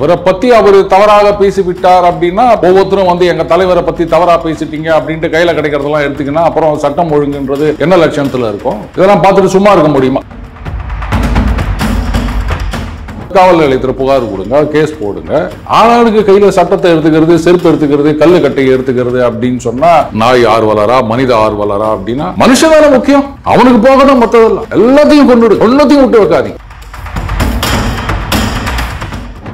இவரை பத்தி அவர் தவறாக பேசிவிட்டார் அப்படின்னா ஒவ்வொருத்தரும் வந்து எங்க தலைவரை பத்தி தவறா பேசிட்டீங்க அப்படின்ட்டு கையில கிடைக்கிறதெல்லாம் எடுத்துக்கினா அப்புறம் சட்டம் ஒழுங்குன்றது என்ன லட்சணத்துல இருக்கும்? இதெல்லாம் பார்த்துட்டு சும்மா இருக்க முடியுமா? காவல் நிலையத்தில் புகார் கொடுங்க, கேஸ் போடுங்க. ஆளாளுக்கு கையில சட்டத்தை எடுத்துக்கிறது, செருப்பு எடுத்துக்கிறது, கல்லு கட்டையை எடுத்துக்கிறது அப்படின்னு சொன்னா நாய் ஆர்வலரா மனித ஆர்வலரா அப்படின்னா மனுஷன் தானே முக்கியம். அவனுக்கு போகணும், மற்றதெல்லாம் எல்லாத்தையும் கொண்டு ஒன்னத்தையும் விட்டு வைக்காதீங்க.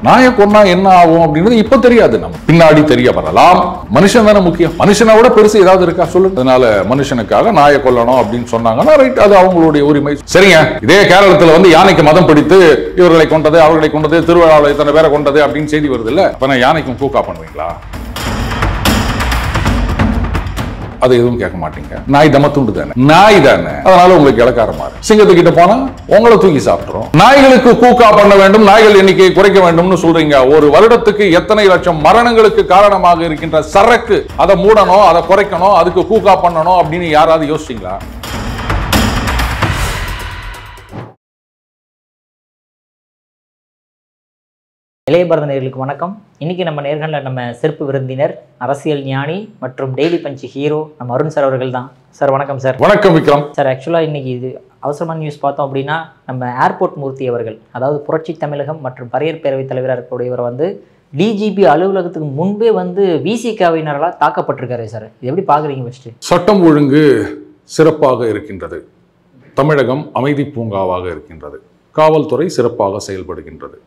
நாயை கொன்னா என்ன ஆகும் அப்படின்றது இப்ப தெரியாது, நம்ம பின்னாடி தெரிய வரலாம். மனுஷன் தானே முக்கியம். மனுஷனை விட பெருசு ஏதாவது இருக்கா சொல்லுங்க. அதனால மனுஷனுக்காக நாயை கொல்லணும் அப்படின்னு சொன்னாங்கன்னா ரைட், அது அவங்களுடைய உரிமை. சரிங்க, இதே கேரளத்துல வந்து யானைக்கு மதம் பிடித்து இவர்களை கொண்டது அவர்களை கொண்டது திருவிழாவில் இத்தனை பேரை கொண்டது அப்படின்னு செய்தி வருது இல்ல. அப்ப நான் யானைக்கும் கூக்கா பண்ணுவீங்களா? அது எதுவும் கேட்க மாட்டீங்க. நாய் தமத்துண்டு தானே, நாய் தானே. அதனால உங்களுக்கு இலக்காரமா இருக்கு. சிங்கத்துக்கிட்ட போனா உங்களை தூக்கி சாப்பிட்டுரும். நாய்களுக்கு கூக்கா பண்ண வேண்டும், நாய்கள் எண்ணிக்கையை குறைக்க வேண்டும்னு சொல்றீங்க. ஒரு வருடத்துக்கு எத்தனை லட்சம் மரணங்களுக்கு காரணமாக இருக்கின்ற சரக்கு, அதை மூடணும், அதை குறைக்கணும், அதுக்கு கூக்கா பண்ணணும் அப்படின்னு யாராவது யோசிச்சீங்களா? இளைய பாரத நேயர்களுக்கு வணக்கம். இன்னைக்கு நம்ம நேர்காணல நம்ம சிறப்பு விருந்தினர், அரசியல் ஞானி மற்றும் டெய்லி பஞ்ச் ஹீரோ நம்ம அருண் சார் அவர்கள் தான். சார் வணக்கம் சார். வணக்கம் விக்ரம் சார். ஆக்சுவலாக இன்னைக்கு இது அவசரமான நியூஸ் பார்த்தோம் அப்படின்னா, நம்ம ஏர்போர்ட் மூர்த்தி அவர்கள், அதாவது புரட்சி தமிழகம் மற்றும் பரையர் பேரவைத் தலைவராக இருக்கக்கூடியவர் வந்து டிஜிபி அலுவலகத்துக்கு முன்பே வந்து விசிகாவினரால் தாக்கப்பட்டிருக்காரு சார். இது எப்படி பார்க்குறீங்க? ஃபர்ஸ்ட், சட்டம் ஒழுங்கு சிறப்பாக இருக்கின்றது, தமிழகம் அமைதி பூங்காவாக இருக்கின்றது, காவல்துறை சிறப்பாக செயல்படுகின்றது.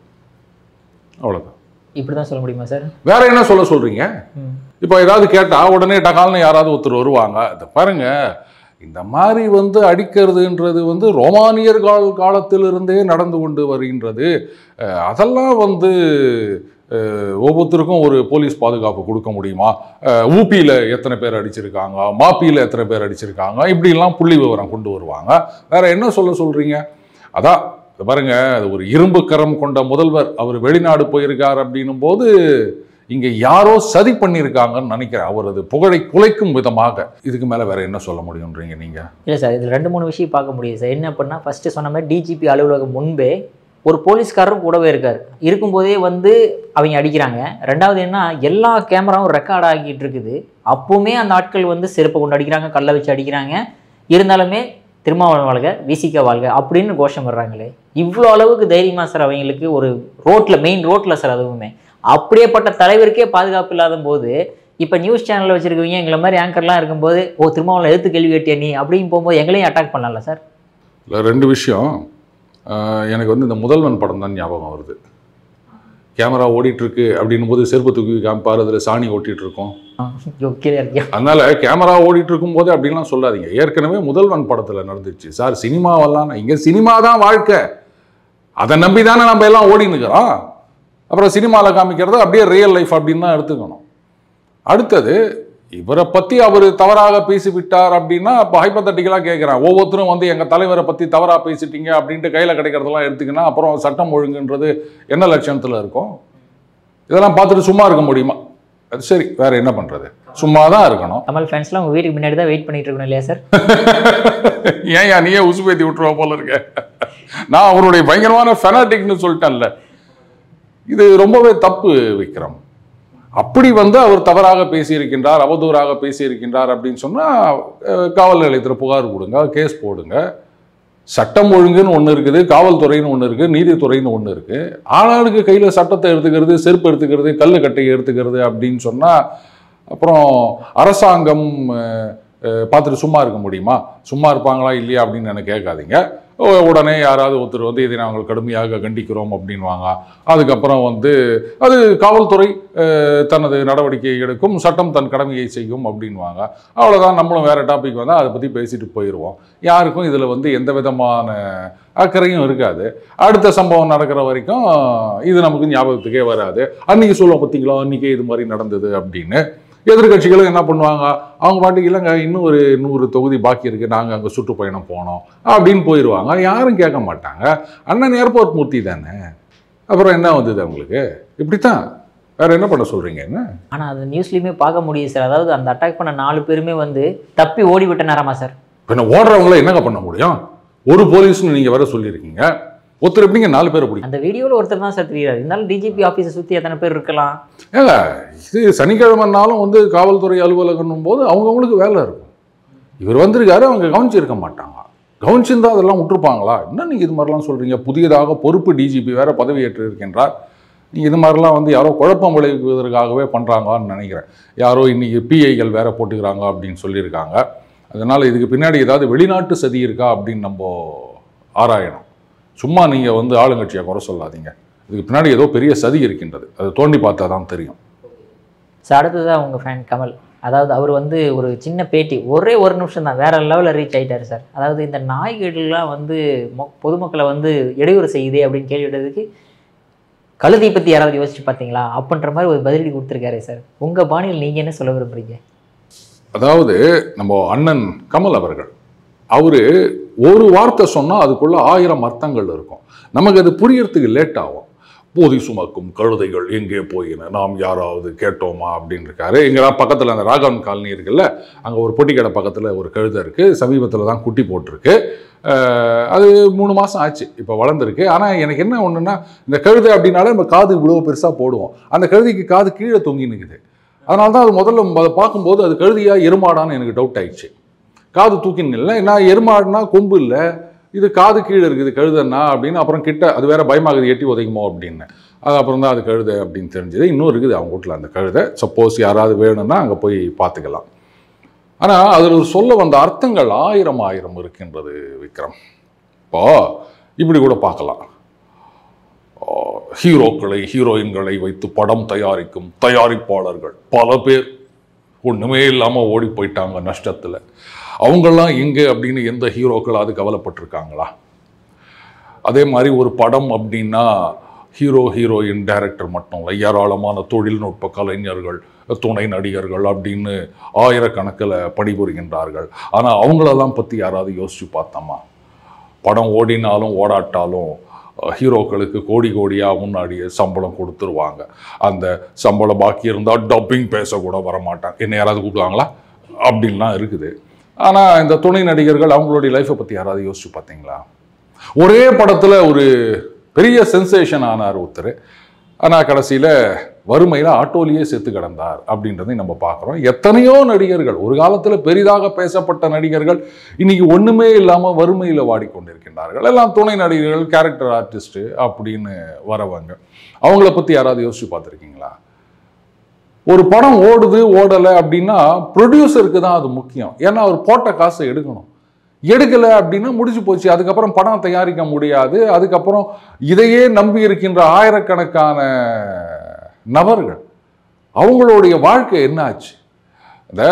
அவ்வளவுதான். இப்படிதான் சொல்ல முடியுமா சார்? வேற என்ன சொல்றீங்க? இப்போ ஏதாவது கேட்டா உடனே டகால்னு யாராவது ஒருத்தர் வருவாங்க. இதை பாருங்க, இந்த மாதிரி வந்து அடிக்கிறதுன்றது வந்து ரோமானியர் காலத்திலிருந்தே நடந்து கொண்டு வருகின்றது. அதெல்லாம் வந்து ஒவ்வொருத்தருக்கும் ஒரு போலீஸ் பாதுகாப்பு கொடுக்க முடியுமா? ஊபியில் எத்தனை பேர் அடிச்சிருக்காங்க, மாப்பியில் எத்தனை பேர் அடிச்சிருக்காங்க, இப்படிலாம் புள்ளி விவரம் கொண்டு வருவாங்க. வேற என்ன சொல்றீங்க? அதான் பாருங்க, ஒரு இரும்பு கரம் கொண்ட முதல்வர் அவர் வெளிநாடு போயிருக்கார் அப்படின்னும் போது இங்க யாரோ சதி பண்ணியிருக்காங்கன்னு நினைக்கிறேன். அவரது புகழை குலைக்கும் விதமாக. இதுக்கு மேல வேற என்ன சொல்ல முடியும்ன்றீங்க நீங்க? இல்லை சார், இதில் 2-3 விஷயம் பார்க்க முடியுது சார். என்ன அப்படின்னா, ஃபர்ஸ்ட் சொன்ன மாதிரி டிஜிபி அலுவலகம் முன்பே ஒரு போலீஸ்காரரும் கூடவே இருக்கார். இருக்கும்போதே வந்து அவங்க அடிக்கிறாங்க. ரெண்டாவது என்ன, எல்லா கேமராவும் ரெக்கார்ட் ஆகிட்டு இருக்குது. அப்பவுமே அந்த ஆட்கள் வந்து செருப்பை கொண்டு அடிக்கிறாங்க, கல்லை வச்சு அடிக்கிறாங்க. இருந்தாலுமே திருமாவளவன் வாழ்க, விசிக வாழ்க அப்படின்னு கோஷம் வர்றாங்களே, இவ்வளோ அளவுக்கு தைரியமா சார் அவங்களுக்கு? ஒரு ரோட்டில், மெயின் ரோட்டில் சார், அதுவுமே அப்படியேப்பட்ட தலைவருக்கே பாதுகாப்பு இல்லாத போது, இப்போ நியூஸ் சேனலில் வச்சுருக்கவங்க எங்களை மாதிரி ஆங்கர்லாம் இருக்கும்போது, ஓ திருமாவளவன் எதிர்த்து கேள்வி கேட்டியா நீ அப்படின்னு போகும்போது எங்களையும் அட்டாக் பண்ணலாம்ல சார்? இல்லை, 2 விஷயம். எனக்கு வந்து இந்த முதல்வன் படம் தான் ஞாபகம் வருது. கேமரா ஓடிட்டு இருக்கு அப்படின்னும் போது செருப்பு தூக்கி காமிப்பார், அதில் சாணி ஓட்டிட்டு இருக்கோம். அதனால கேமரா ஓடிட்டு இருக்கும் போது அப்படின்லாம் சொல்லாதீங்க. ஏற்கனவே முதல்வன் படத்துல நடந்துச்சு சார். சினிமாவெல்லாம் இங்க சினிமா தான் வாழ்க்கை, அதை நம்பி தானே நம்ம எல்லாம் ஓடினுக்கிறோம். அப்புறம் சினிமாவில் காமிக்கிறத அப்படியே ரியல் லைஃப் அப்படின்னு தான் எடுத்துக்கணும். அடுத்தது, இவரை பத்தி அவர் தவறாக பேசிவிட்டார் அப்படின்னா இப்போ ஹைப்போதட்டிக்கலாக கேட்குறேன், ஒவ்வொருத்தரும் வந்து எங்க தலைவரை பத்தி தவறா பேசிட்டீங்க அப்படின்ட்டு கையில கிடைக்கிறதெல்லாம் எடுத்துக்கினா அப்புறம் சட்டம் ஒழுங்குன்றது என்ன லட்சணத்துல இருக்கும்? இதெல்லாம் பார்த்துட்டு சும்மா இருக்க முடியுமா? அது சரி, வேற என்ன பண்றது? சும்மா தான் இருக்கணும். கமல் ஃபேன்ஸ்லாம் உங்க வீட்டுக்கு முன்னாடி தான் வெயிட் பண்ணிட்டு இருக்கணும் இல்லையா சார்? ஏன் நீயே உசுபேத்தி விட்டுருவா போல இருக்க? நான் அவருடைய பயங்கரமான ஃபெனாட்டிக்னு சொல்லிட்டேன்ல. இது ரொம்பவே தப்பு விக்ரம். அப்படி வந்து அவர் தவறாக பேசியிருக்கின்றார், அவதூறாக பேசியிருக்கின்றார் அப்படின்னு சொன்னா காவல் நிலையத்தில் புகார் கொடுங்க, கேஸ் போடுங்க. சட்டம் ஒழுங்குன்னு ஒன்று இருக்குது, காவல்துறைன்னு ஒன்று இருக்குது, நீதித்துறைன்னு ஒன்று இருக்குது. ஆளாளுக்கு கையில் சட்டத்தை எடுத்துக்கிறது, செருப்பு எடுத்துக்கிறது, கல்லு கட்டையை எடுத்துக்கிறது அப்படின்னு சொன்னால் அப்புறம் அரசாங்கம் பார்த்துட்டு சும்மா இருக்க முடியுமா? சும்மா இருப்பாங்களா இல்லையா அப்படின்னு எனக்கு கேட்காதீங்க. உடனே யாராவது ஒருத்தர் வந்து இதை நாங்கள் கடுமையாக கண்டிக்கிறோம் அப்படின்வாங்க. அதுக்கப்புறம் வந்து அது காவல்துறை தனது நடவடிக்கை எடுக்கும், சட்டம் தன் கடமையை செய்யும் அப்படின்வாங்க. அவ்வளோதான். நம்மளும் வேறு டாபிக் வந்தால் அதை பற்றி பேசிட்டு போயிடுவோம். யாருக்கும் இதில் வந்து எந்த விதமான அக்கறையும் இருக்காது. அடுத்த சம்பவம் நடக்கிற வரைக்கும் இது நமக்கு ஞாபகத்துக்கே வராது. அன்றைக்கி சொல்லுவோம், பார்த்தீங்களா அன்றைக்கே இது மாதிரி நடந்தது அப்படின்னு. எதிர்கட்சிகளும் என்ன பண்ணுவாங்க, அவங்க பாட்டுக்கு இல்லைங்க இன்னும் ஒரு 100 தொகுதி பாக்கி இருக்கு, நாங்கள் அங்கே சுற்றுப்பயணம் போனோம் அப்படின்னு போயிடுவாங்க. யாரும் கேட்க மாட்டாங்க. அண்ணன் ஏர்போர்ட் மூர்த்தி தானே, அப்புறம் என்ன வந்தது அவங்களுக்கு? இப்படித்தான். வேற என்ன பண்ண சொல்றீங்க? என்ன ஆனால் அது நியூஸ்லையுமே பார்க்க முடியுது சார். அதாவது அந்த அட்டாக் பண்ண 4 பேருமே வந்து தப்பி ஓடிவிட்ட நேரமா சார்? இப்போ ஓடுறவங்கள என்னங்க பண்ண முடியும்? ஒரு போலீஸ்னு நீங்கள் வேற சொல்லியிருக்கீங்க. ஒருத்தர் எப்படிங்க 4 பேரை பிடிக்கும்? அந்த வீடியோவில் ஒருத்தர் தான் சார் தெரியாது. இருந்தாலும் டிஜிபி ஆஃபீஸை சுற்றி எத்தனை பேர் இருக்கலாம்? ஏங்க இது சனிக்கிழமைனாலும் வந்து காவல்துறை அலுவலகம்னும் போது அவங்கவுங்களுக்கு வேலை இருக்கும். இவர் வந்திருக்காரு, அவங்க கவனிச்சிருக்க மாட்டாங்க. கவனிச்சிருந்தா அதெல்லாம் விட்டுருப்பாங்களா? என்ன நீங்கள் இது மாதிரிலாம் சொல்கிறீங்க? புதியதாக பொறுப்பு டிஜிபி வேற பதவியேற்று இருக்கின்றார். நீங்கள் இது மாதிரிலாம் வந்து யாரோ குழப்பம் விளைவிப்பதற்காகவே பண்ணுறாங்கன்னு நினைக்கிறேன். யாரோ இன்றைக்கி பிஐகள் வேற போட்டுக்கிறாங்க அப்படின்னு சொல்லியிருக்காங்க. அதனால் இதுக்கு பின்னாடி ஏதாவது வெளிநாட்டு சதி இருக்கா அப்படின்னு நம்ம ஆராயணும். சும்மா நீங்கள் வந்து ஆளுங்கட்சியை குறை சொல்லாதீங்க. இதுக்கு பின்னாடி ஏதோ பெரிய சதி இருக்கின்றது. அது தோண்டி பார்த்தா தான் தெரியும். சார் அடுத்ததான் உங்கள் ஃபேன் கமல், அதாவது அவர் வந்து ஒரு சின்ன பேட்டி, ஒரே ஒரு நிமிஷம் தான், வேற லெவலில் ரீச் ஆகிட்டார் சார். அதாவது இந்த நாய்கள்லாம் வந்து பொதுமக்களை வந்து இடையூறு செய்யுதே அப்படின்னு கேள்விட்டதுக்கு கழுதை பற்றி யாராவது யோசிச்சு பார்த்தீங்களா அப்படின்ற மாதிரி ஒரு பதிலடி கொடுத்துருக்காரு சார். உங்கள் பாணியில் நீங்கள் என்ன சொல்ல விரும்புறீங்க? அதாவது நம்ம அண்ணன் கமல் அவர்கள், அவரு ஒரு வார்த்தை சொன்னால் அதுக்குள்ள 1000 அர்த்தங்கள் இருக்கும். நமக்கு அது புரியறதுக்கு லேட் ஆகும். போதி சுமக்கும் கழுதைகள் எங்கே போயின, நாம் யாராவது கேட்டோமா அப்படின்னு இருக்காரு. எங்கெல்லாம் பக்கத்தில் அந்த ராகவன் காலனி இருக்குல்ல, அங்கே ஒரு பொட்டி கடை பக்கத்தில் ஒரு கழுதை இருக்குது. சமீபத்தில் தான் குட்டி போட்டிருக்கு. அது 3 மாதம் ஆச்சு, இப்போ வளர்ந்துருக்கு. ஆனால் எனக்கு என்ன ஒன்றுன்னா, இந்த கழுதை அப்படின்னாலே நம்ம காது இவ்வளோ பெருசாக போடுவோம். அந்த கழுதைக்கு காது கீழே தொங்கி நிற்குது. அதனால தான் அது முதல்ல அதை பார்க்கும்போது அது கழுதியா எருமாடான்னு எனக்கு டவுட் ஆயிடுச்சு. காது தூக்கின்னு இல்லை, நான் எருமாடுனா கொம்பு இல்லை, இது காது கீழே இருக்குது கழுதைன்னா அப்படின்னு. அப்புறம் கிட்ட அது வேற பயமாகுது, எட்டி உதைக்குமோ அப்படின்னு. அது அப்புறம் தான் அது கழுதை அப்படின்னு தெரிஞ்சது. இன்னும் இருக்குது அவங்க வீட்டில் அந்த கழுதை. சப்போஸ் யாராவது வேணும்னா அங்கே போய் பார்த்துக்கலாம். ஆனால் அதில் சொல்ல வந்த அர்த்தங்கள் 1000 இருக்கின்றது விக்ரம். இப்போ இப்படி கூட பார்க்கலாம். ஹீரோக்களை ஹீரோயின்களை வைத்து படம் தயாரிக்கும் தயாரிப்பாளர்கள் பல பேர் ஒன்றுமே இல்லாமல் ஓடி போயிட்டாங்க நஷ்டத்தில். அவங்கெல்லாம் எங்கே அப்படின்னு எந்த ஹீரோக்கள் அது கவலைப்பட்டிருக்காங்களா? அதே மாதிரி ஒரு படம் அப்படின்னா ஹீரோ ஹீரோயின் டைரக்டர் மட்டும் இல்லை, ஏராளமான தொழில்நுட்ப கலைஞர்கள் துணை நடிகர்கள் அப்படின்னு 1000கணக்கில் பணிபுரிகின்றார்கள். ஆனால் அவங்களெல்லாம் பற்றி யாராவது யோசிச்சு பார்த்தோமா? படம் ஓடினாலும் ஓடாட்டாலும் ஹீரோக்களுக்கு கோடி கோடியாக முன்னாடியே சம்பளம் கொடுத்துருவாங்க. அந்த சம்பளம் பாக்கி இருந்தால் டப்பிங் பேசக்கூட வரமாட்டாங்க. என்ன யாராவது கூப்பிடுவாங்களா அப்படின்லாம் இருக்குது. ஆனால் இந்த துணை நடிகர்கள் அவங்களுடைய லைஃப்பை பற்றி யாராவது யோசிச்சு பார்த்தீங்களா? ஒரே படத்தில் ஒரு பெரிய சென்சேஷன் ஆனார் ஒருத்தர். ஆனால் கடைசியில் வறுமையில் ஆட்டோலியே செத்து கிடந்தார் அப்படின்றதையும் நம்ம பார்க்குறோம். எத்தனையோ நடிகர்கள், ஒரு காலத்தில் பெரிதாக பேசப்பட்ட நடிகர்கள் இன்னைக்கு ஒன்றுமே இல்லாமல் வறுமையில் வாடிக்கொண்டிருக்கின்றார்கள். எல்லாம் துணை நடிகர்கள், கேரக்டர் ஆர்டிஸ்ட்டு அப்படின்னு வரவங்க. அவங்கள பற்றி யாராவது யோசிச்சு பார்த்துருக்கீங்களா? ஒரு படம் ஓடுது ஓடலை அப்படின்னா ப்ரொடியூசருக்கு தான் அது முக்கியம். ஏன்னா அவர் போட்ட காசை எடுக்கணும். எடுக்கலை அப்படின்னா முடிஞ்சு போச்சு. அதுக்கப்புறம் படம் தயாரிக்க முடியாது. அதுக்கப்புறம் இதையே நம்பி இருக்கின்ற 1000கணக்கான நபர்கள், அவங்களுடைய வாழ்க்கை என்ன ஆச்சு? இந்த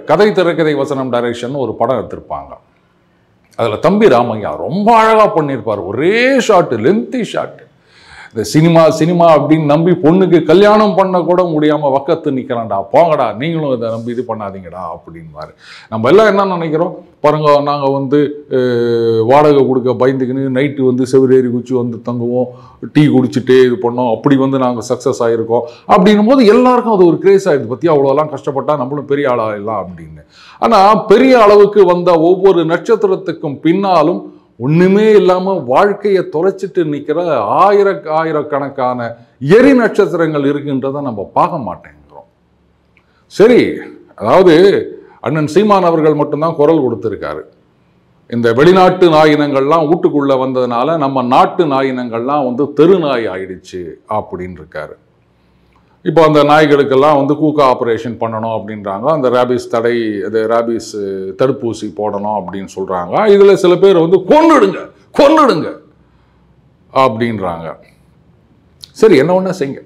கதை திரைக்கதை வசனம் டைரக்ஷன் ஒரு படம் எடுத்திருப்பாங்க. அதில் தம்பி ராமையா ரொம்ப அழகாக பண்ணியிருப்பார். ஒரே ஷாட்டு, லென்த்தி ஷாட்டு. இந்த சினிமா அப்படின்னு நம்பி பொண்ணுக்கு கல்யாணம் பண்ண கூட முடியாமல் வக்கத்து நிற்கிறான்டா, போங்கடா நீங்களும் இதை நம்பி இது பண்ணாதீங்கடா அப்படின்வாரு. நம்ம எல்லாம் என்ன நினைக்கிறோம் பாருங்க, நாங்கள் வந்து வாடகை கொடுக்க பயந்துக்கின்னு நைட்டு வந்து செவிரேறி குச்சி வந்து தங்குவோம், டீ குடிச்சிட்டே இது பண்ணோம், அப்படி வந்து நாங்கள் சக்ஸஸ் ஆகிருக்கோம் அப்படின்னும் போது எல்லாருக்கும் அது ஒரு கிரேஸ் ஆகிடுது. பற்றி அவ்வளோலாம் கஷ்டப்பட்டா நம்மளும் பெரிய ஆளாகலாம் அப்படின்னு. ஆனால் பெரிய அளவுக்கு வந்த ஒவ்வொரு நட்சத்திரத்துக்கும் பின்னாலும் ஒண்ணுமே இல்லாம வாழ்க்கையை தொலைச்சிட்டு நிற்கிற ஆயிரக்கணக்கான எரி நட்சத்திரங்கள் இருக்கின்றதை நம்ம பார்க்க மாட்டேங்கிறோம். சரி, அதாவது அண்ணன் சீமான் அவர்கள் மட்டும்தான் குரல் கொடுத்திருக்காரு. இந்த வெளிநாட்டு நாயினங்கள்லாம் வீட்டுக்குள்ள வந்ததுனால நம்ம நாட்டு நாயினங்கள்லாம் வந்து தெரு நாய் ஆயிடுச்சு அப்படின்னு இருக்காரு. இப்போ அந்த நாய்களுக்கெல்லாம் வந்து கூக்கா ஆப்ரேஷன் பண்ணணும் அப்படின்றாங்க. அந்த ரேபிஸ் ரேபிஸ் தடுப்பூசி போடணும் அப்படின்னு சொல்கிறாங்க. இதில் சில பேர் வந்து கொன்னுடுங்க அப்படின்றாங்க. சரி, என்ன ஒன்றா செய்யுங்க,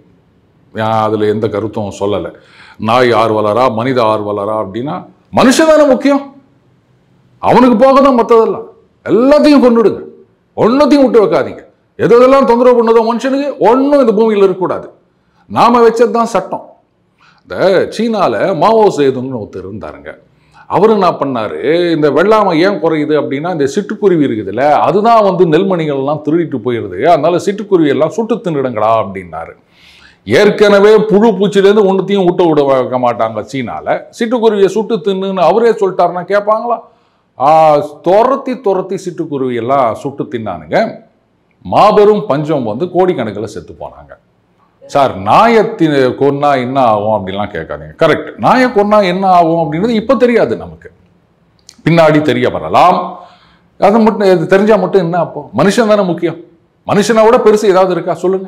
அதில் எந்த கருத்தும் சொல்லலை. நாய் ஆர்வலரா மனித ஆர்வலரா அப்படின்னா மனுஷன் தானே முக்கியம். அவனுக்கு போக தான் மற்றதெல்லாம். எல்லாத்தையும் கொன்னுடுங்க, ஒன்றத்தையும் விட்டு வைக்காதீங்க. எதெல்லாம் தொந்தரவு பண்ணதோ மனுஷனுக்கு ஒன்றும் இந்த பூமியில் இருக்கக்கூடாது. நாம வச்சது தான் சட்டம். இந்த சீனால மாவோ சேதுங்னு ஒருத்தர் இருந்தாருங்க. அவரு என்ன பண்ணாரு, இந்த வெள்ளாமை ஏன் குறையுது அப்படின்னா இந்த சிட்டுக்குருவி இருக்குதுல்ல, அதுதான் வந்து நெல்மணிகள்லாம் திருடிட்டு போயிடுது, அதனால சிட்டுக்குருவி எல்லாம் சுட்டு தின்னுடுங்கடா அப்படின்னாரு. ஏற்கனவே புழு பூச்சிலேருந்து ஒன்றுத்தையும் விட வைக்க மாட்டாங்க சீனால. சிட்டுக்குருவியை சுட்டு தின்னுன்னு அவரே சொல்லிட்டாருன்னா கேட்பாங்களா? துரத்தி சிட்டுக்குருவி எல்லாம் சுட்டு தின்னானுங்க. மாபெரும் பஞ்சம் வந்து கோடிக்கணக்கில் செத்து போனாங்க. சார் நாயத்தின் கொன்னா என்ன ஆகும் அப்படின்லாம் கேட்காதீங்க. கரெக்ட், நாயை கொன்னா என்ன ஆகும் அப்படின்றது இப்போ தெரியாது, நமக்கு பின்னாடி தெரிய வரலாம். அது மட்டும் இது தெரிஞ்சால் மட்டும் என்ன அப்போ? மனுஷன் தானே முக்கியம். மனுஷனை விட பெருசு ஏதாவது இருக்கா சொல்லுங்க.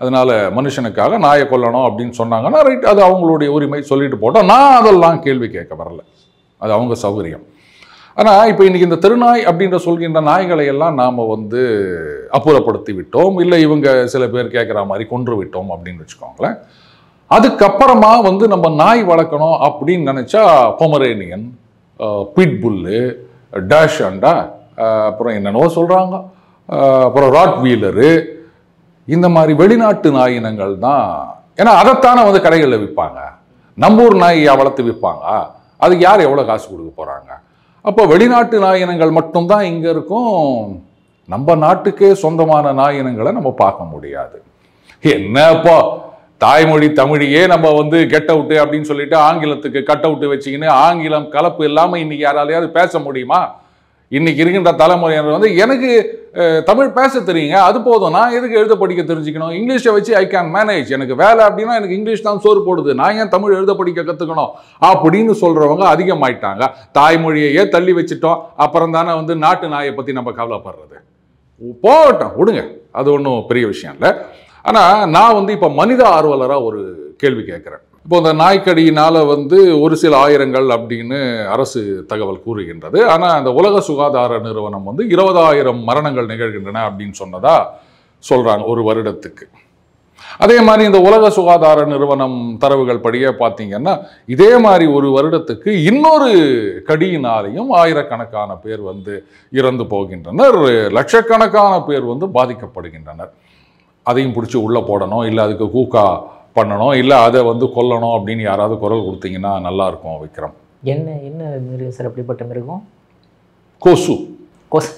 அதனால மனுஷனுக்காக நாயை கொல்லணும் அப்படின்னு சொன்னாங்கன்னா ரைட், அது அவங்களுடைய உரிமை, சொல்லிட்டு போட்டோம். நான் அதெல்லாம் கேள்வி கேட்க வரல, அது அவங்க சௌகரியம். ஆனால் இப்போ இன்னைக்கு இந்த தெருநாய் அப்படின்ற சொல்கின்ற நாய்களை எல்லாம் நாம் வந்து அப்புறப்படுத்தி விட்டோம், இல்லை இவங்க சில பேர் கேட்குற மாதிரி கொன்று விட்டோம் அப்படின்னு வச்சுக்கோங்களேன். அதுக்கப்புறமா வந்து நம்ம நாய் வளர்க்கணும் அப்படின்னு நினச்சா பொமரேனியன், பிட்புல்லு, டேஷ் அண்டா, அப்புறம் என்னென்னவோ சொல்கிறாங்க, அப்புறம் ராட் வீலரு, இந்த மாதிரி வெளிநாட்டு நாய் இனங்கள் தான். ஏன்னா அதைத்தானே வந்து கடைகளில் விற்பாங்க. நம்ம ஊர் நாயை வளர்த்து விற்பாங்க, அதுக்கு யார் எவ்வளோ காசு கொடுக்க போகிறாங்க? அப்போ வெளிநாட்டு நாய் இனங்கள் மட்டும்தான் இங்கே இருக்கும், நம்ம நாட்டுக்கே சொந்தமான நாய் இனங்களை நம்ம பார்க்க முடியாது. என்னப்போ தாய்மொழி தமிழையே நம்ம வந்து கெட் அவுட்டு அப்படின்னு சொல்லிட்டு ஆங்கிலத்துக்கு கட் அவுட்டு வச்சுக்கின்னு ஆங்கிலம் கலப்பு இல்லாமல் இன்னைக்கு யாராலையாவது பேச முடியுமா? இன்னைக்கு இருக்கின்ற தலைமுறையினர் வந்து எனக்கு தமிழ் பேச தெரியுங்க, அது போதும், நான் எதுக்கு எழுத படிக்க தெரிஞ்சுக்கணும், இங்கிலீஷை வச்சு ஐ கேன் மேனேஜ், எனக்கு வேலை அப்படின்னா எனக்கு இங்கிலீஷ் தான் சோறு போடுது, நான் ஏன் தமிழ் எழுத படிக்க கற்றுக்கணும் அப்படின்னு சொல்கிறவங்க அதிகமாயிட்டாங்க. தாய்மொழியையே தள்ளி வச்சுட்டோம், அப்புறம் தானே வந்து நாட்டு நாயை பற்றி நம்ம கவலைப்படுறது. போகட்டும், விடுங்க, அது ஒன்றும் பெரிய விஷயம் இல்லை. ஆனால் நான் வந்து இப்போ மனித ஆர்வலராக ஒரு கேள்வி கேட்குறேன். இப்போ இந்த நாய்க்கடியினால் வந்து ஒரு சில ஆயிரங்கள் அப்படின்னு அரசு தகவல் கூறுகின்றது. ஆனால் அந்த உலக சுகாதார நிறுவனம் வந்து 20,000 மரணங்கள் நிகழ்கின்றன அப்படின்னு சொன்னதா சொல்கிறாங்க ஒரு வருடத்துக்கு. அதே மாதிரி இந்த உலக சுகாதார நிறுவனம் தரவுகள் படியே பார்த்தீங்கன்னா இதே மாதிரி ஒரு வருடத்துக்கு இன்னொரு கடியினாலையும் ஆயிரக்கணக்கான பேர் வந்து இறந்து போகின்றனர், லட்சக்கணக்கான பேர் வந்து பாதிக்கப்படுகின்றனர். அதையும் பிடிச்சி உள்ளே போடணும், இல்லை அதுக்கு கூக்கா பண்ணணும், இல்லை அதை வந்து கொல்லணும் அப்படின்னு யாராவது குரல் கொடுத்தீங்கன்னா நல்லா இருக்கும். விக்ரம், என்ன என்ன மிருகம் சார்? அப்படிப்பட்ட மிருகம் கொசு. கொசு